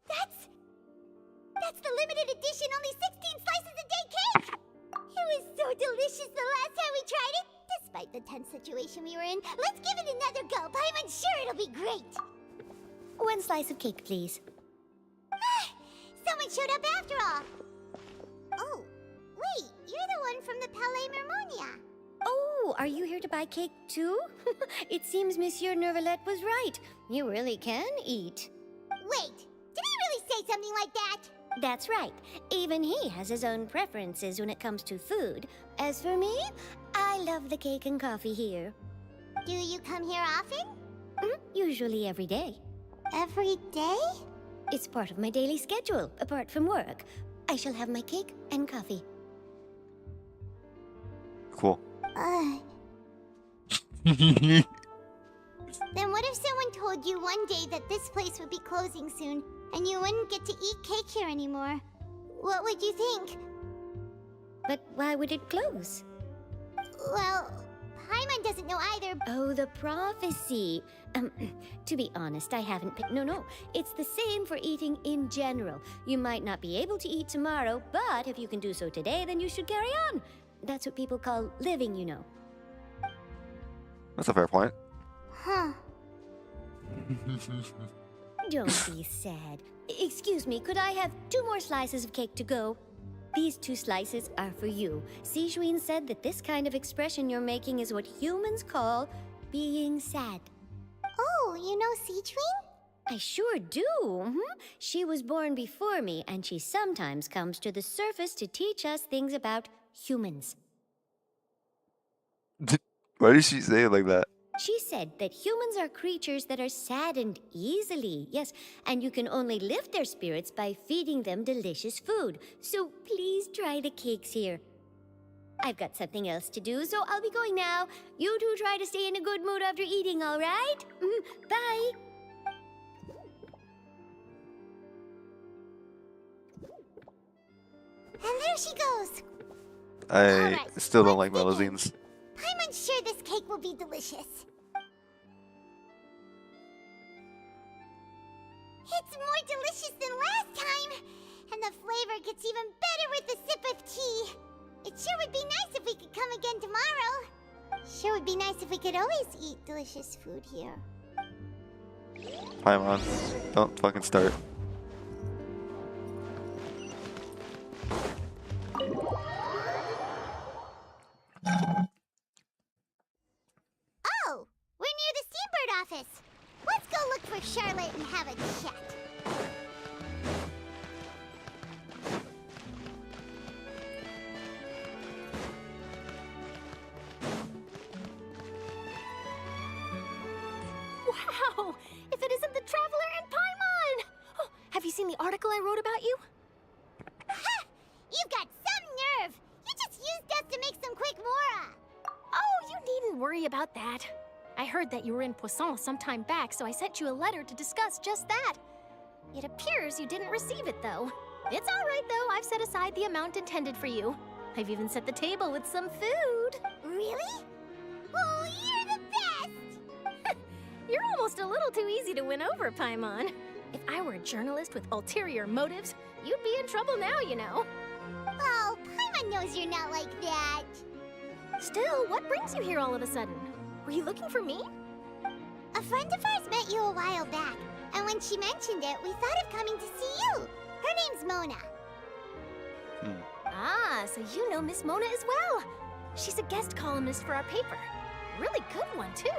That's the limited edition only 16 slices a day cake! It was so delicious the last time we tried it! Despite the tense situation we were in, let's give it another go. Paimon's sure it'll be great. One slice of cake, please. Someone showed up after all. Oh, wait, you're the one from the Palais Mermonia. Oh, are you here to buy cake too? It seems Monsieur Nervalette was right. You really can eat. Wait, did he really say something like that? That's right. Even he has his own preferences when it comes to food. As for me, I love the cake and coffee here. Do you come here often? Usually every day. Every day? It's part of my daily schedule, apart from work. I shall have my cake and coffee. Cool. Then what if someone told you one day that this place would be closing soon, and you wouldn't get to eat cake here anymore? What would you think? But why would it close? Well, Paimon doesn't know either. Oh, the prophecy. To be honest, I haven't picked... No. It's the same for eating in general. You might not be able to eat tomorrow, but if you can do so today, then you should carry on. That's what people call living, you know. That's a fair point. Huh. Don't be sad. Excuse me, could I have 2 more slices of cake to go? These 2 slices are for you. Sijuin said that this kind of expression you're making is what humans call being sad. Oh, you know Sijuin? I sure do. She was born before me, and she sometimes comes to the surface to teach us things about humans. Why did she say it like that? She said that humans are creatures that are saddened easily, yes, and you can only lift their spirits by feeding them delicious food. So please try the cakes here. I've got something else to do, so I'll be going now. You two try to stay in a good mood after eating, all right? Bye. And there she goes. I still don't like melazines. I'm sure this cake will be delicious. It's more delicious than last time, and the flavor gets even better with a sip of tea. It sure would be nice if we could come again tomorrow. Sure would be nice if we could always eat delicious food here. Paimon, don't fucking start. Oh, we're near the Steambird office. Let's go look for Charlotte and have a chat. Wow! If it isn't the Traveler and Paimon! seen the article I wrote about you? Ha! You've got some nerve! You just used us to make some quick mora! Oh, you needn't worry about that. I heard that you were in Poisson some time back, so I sent you a letter to discuss just that. It appears you didn't receive it, though. It's all right, though. I've set aside the amount intended for you. I've even set the table with some food. Really? Oh, you're the best! You're almost a little too easy to win over, Paimon. If I were a journalist with ulterior motives, you'd be in trouble now, you know. Oh, Paimon knows you're not like that. Still, what brings you here all of a sudden? Were you looking for me? A friend of ours met you a while back, and when she mentioned it, we thought of coming to see you. Her name's Mona. Ah, so you know Miss Mona as well. She's a guest columnist for our paper. Really good one, too.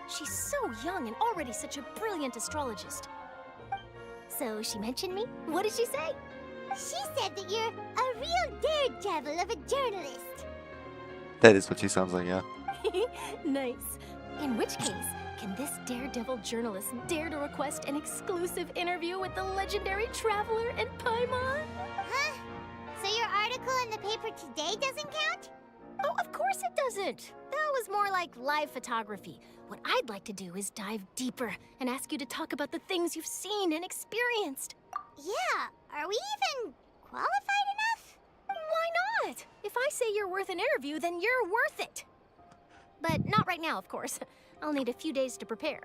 She's so young and already such a brilliant astrologist. So she mentioned me? What did she say? She said that you're a real daredevil of a journalist. That is what she sounds like, yeah. Nice. In which case, can this daredevil journalist dare to request an exclusive interview with the legendary traveler and Paimon? Huh? So your article in the paper today doesn't count? Oh, of course it doesn't. That was more like live photography. What I'd like to do is dive deeper and ask you to talk about the things you've seen and experienced. Yeah, are we even qualified enough? Why not? If I say you're worth an interview, then you're worth it. But not right now, of course. I'll need a few days to prepare.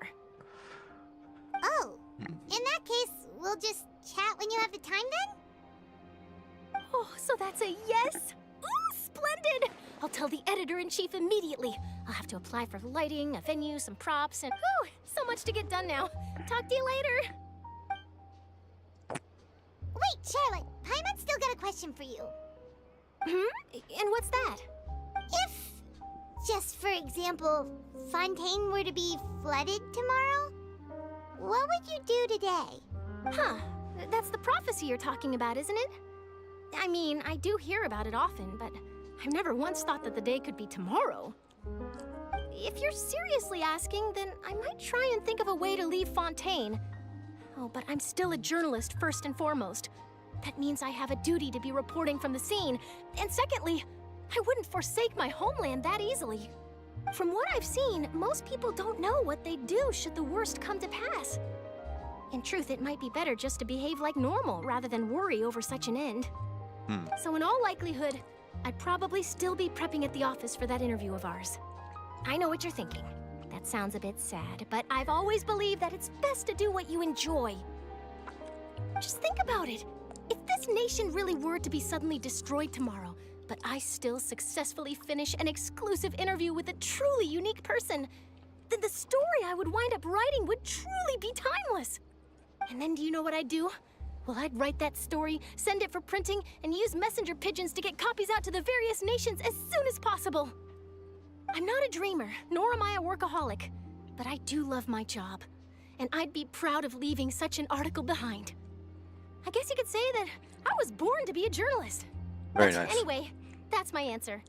Oh, in that case, we'll just chat when you have the time then? Oh, so that's a yes? Ooh, splendid! I'll tell the editor-in-chief immediately. I'll have to apply for lighting, a venue, some props, and whew, so much to get done now. Talk to you later. Wait, Charlotte, Paimon's still got a question for you. And what's that? If, just for example, Fontaine were to be flooded tomorrow, what would you do today? Huh, that's the prophecy you're talking about, isn't it? I mean, I do hear about it often, but I've never once thought that the day could be tomorrow. If you're seriously asking, then I might try and think of a way to leave Fontaine. Oh, but I'm still a journalist first and foremost. That means I have a duty to be reporting from the scene. And secondly, I wouldn't forsake my homeland that easily. From what I've seen, most people don't know what they'd do should the worst come to pass. In truth, it might be better just to behave like normal rather than worry over such an end. So in all likelihood, I'd probably still be prepping at the office for that interview of ours. I know what you're thinking. That sounds a bit sad, but I've always believed that it's best to do what you enjoy. Just think about it. If this nation really were to be suddenly destroyed tomorrow, but I still successfully finish an exclusive interview with a truly unique person, then the story I would wind up writing would truly be timeless. And then do you know what I'd do? Well, I'd write that story, send it for printing, and use messenger pigeons to get copies out to the various nations as soon as possible. I'm not a dreamer, nor am I a workaholic, but I do love my job, and I'd be proud of leaving such an article behind. I guess you could say that I was born to be a journalist. Very But nice. anyway, that's my answer.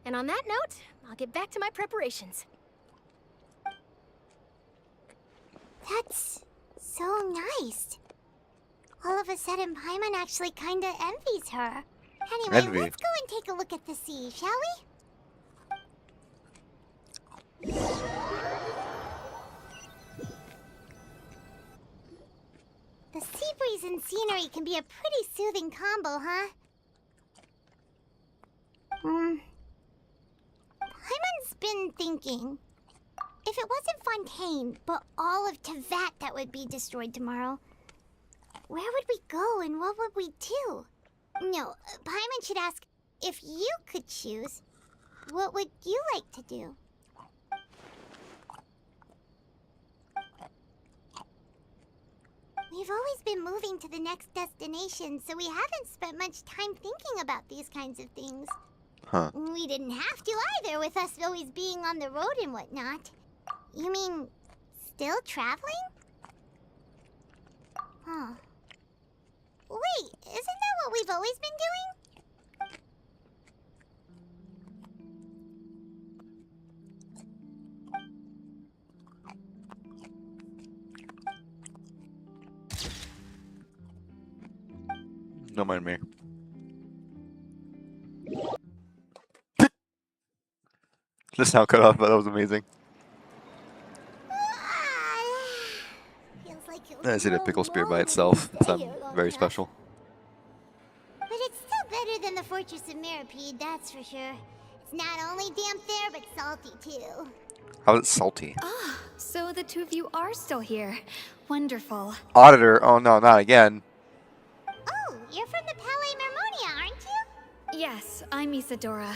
And on that note, I'll get back to my preparations. That's so nice. All of a sudden, Paimon actually kinda envies her. Anyway, Envy. let's go and take a look at the sea, shall we? The sea breeze and scenery can be a pretty soothing combo, huh? Paimon's been thinking. If it wasn't Fontaine, but all of Tevat that would be destroyed tomorrow, where would we go and what would we do? No, Paimon should ask, if you could choose, what would you like to do? We've always been moving to the next destination, so we haven't spent much time thinking about these kinds of things. Huh. We didn't have to either, with us always being on the road and whatnot. You mean, still traveling? Huh. Wait, isn't that what we've always been doing? Don't mind me. The sound cut off, but that was amazing. Feels like you'll I see the grow pickle spear by lonely itself. if you It's stay here long very enough. special. But it's still better than the Fortress of Mirapede, that's for sure. It's not only damp there, but salty too. How is it salty? Ah, so the two of you are still here. Wonderful. Auditor? Oh no, not again. Oh, you're from the Palais Mermonia, aren't you? Yes, I'm Isadora.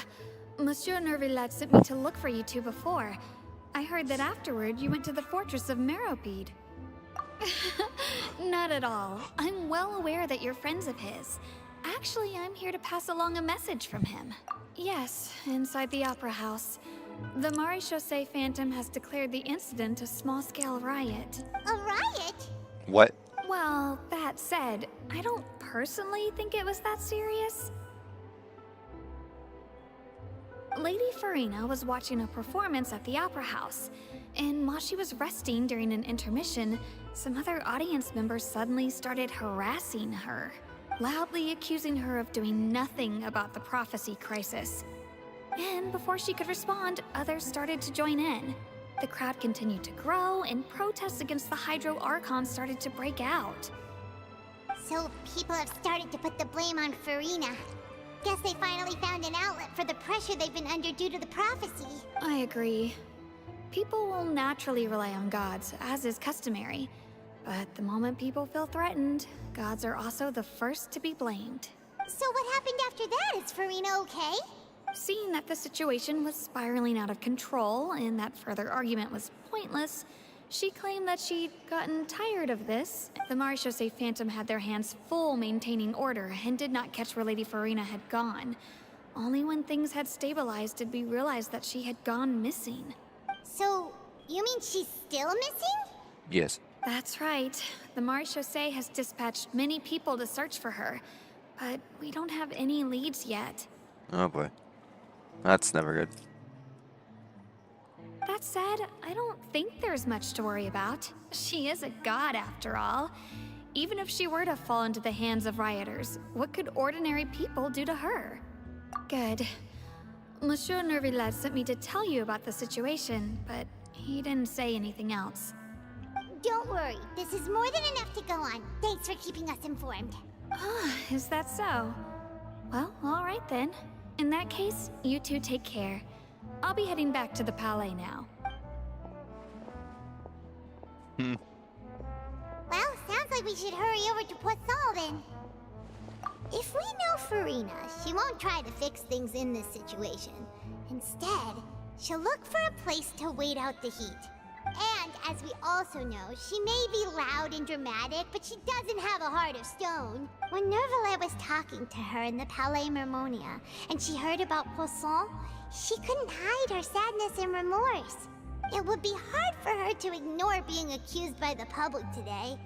Monsieur Nervillet sent me to look for you two before. I heard that afterward you went to the Fortress of Meropide. Not at all. I'm well aware that you're friends of his. Actually, I'm here to pass along a message from him. Yes, inside the Opera House. The Maréchaussée Phantom has declared the incident a small-scale riot. A riot? What? Well, that said, I don't personally think it was that serious. Lady Farina was watching a performance at the Opera House, and while she was resting during an intermission, some other audience members suddenly started harassing her, loudly accusing her of doing nothing about the prophecy crisis. And before she could respond, others started to join in. The crowd continued to grow, and protests against the Hydro Archon started to break out. So people have started to put the blame on Farina. Guess they finally found an outlet for the pressure they've been under due to the prophecy. I agree. People will naturally rely on gods, as is customary. But the moment people feel threatened, gods are also the first to be blamed. So what happened after that? Is Farina okay? Seeing that the situation was spiraling out of control and that further argument was pointless, she claimed that she'd gotten tired of this. The Maréchaussée Phantom had their hands full maintaining order and did not catch where Lady Farina had gone. Only when things had stabilized did we realize that she had gone missing. So, you mean she's still missing? Yes. That's right. The Maréchaussée has dispatched many people to search for her, but we don't have any leads yet. Oh boy. That's never good. That said, I don't think there's much to worry about. She is a god after all. Even if she were to fall into the hands of rioters, what could ordinary people do to her? Good. Monsieur Nervillet sent me to tell you about the situation, but he didn't say anything else. Don't worry, this is more than enough to go on. Thanks for keeping us informed. Ah, is that so? Well, all right then. In that case, you two take care. I'll be heading back to the Palais now. Well, sounds like we should hurry over to Poisson then. If we know Farina, she won't try to fix things in this situation. Instead, she'll look for a place to wait out the heat. And, as we also know, she may be loud and dramatic, but she doesn't have a heart of stone. When Nervillet was talking to her in the Palais Mermonia, and she heard about Poisson, she couldn't hide her sadness and remorse. It would be hard for her to ignore being accused by the public today.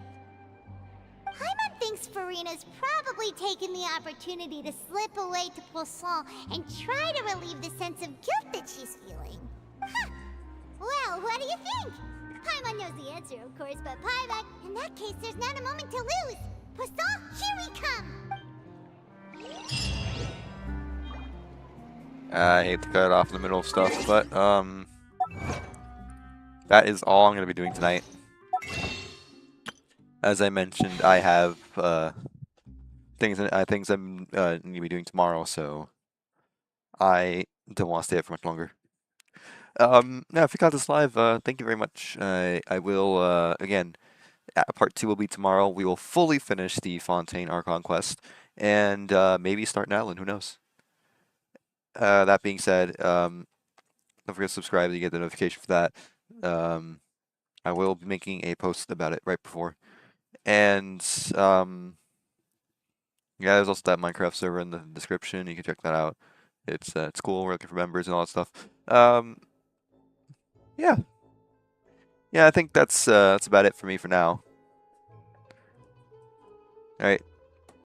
Paimon thinks Farina's probably taken the opportunity to slip away to Poisson and try to relieve the sense of guilt that she's feeling. Huh. Well, what do you think? Paimon knows the answer, of course, but Paimon, in that case, there's not a moment to lose. Poisson, here we come! I hate to cut it off in the middle of stuff, but that is all I'm going to be doing tonight. As I mentioned, I have things I'm going to be doing tomorrow, so I don't want to stay up for much longer. Now, if you got this live, thank you very much. I will, again, part 2 will be tomorrow. We will fully finish the Fontaine Archon quest, and maybe start an island, who knows. That being said, don't forget to subscribe to get the notification for that. I will be making a post about it right before. And, yeah, there's also that Minecraft server in the description. You can check that out. It's cool. We're looking for members and all that stuff. Yeah. Yeah, I think that's about it for me for now. Alright,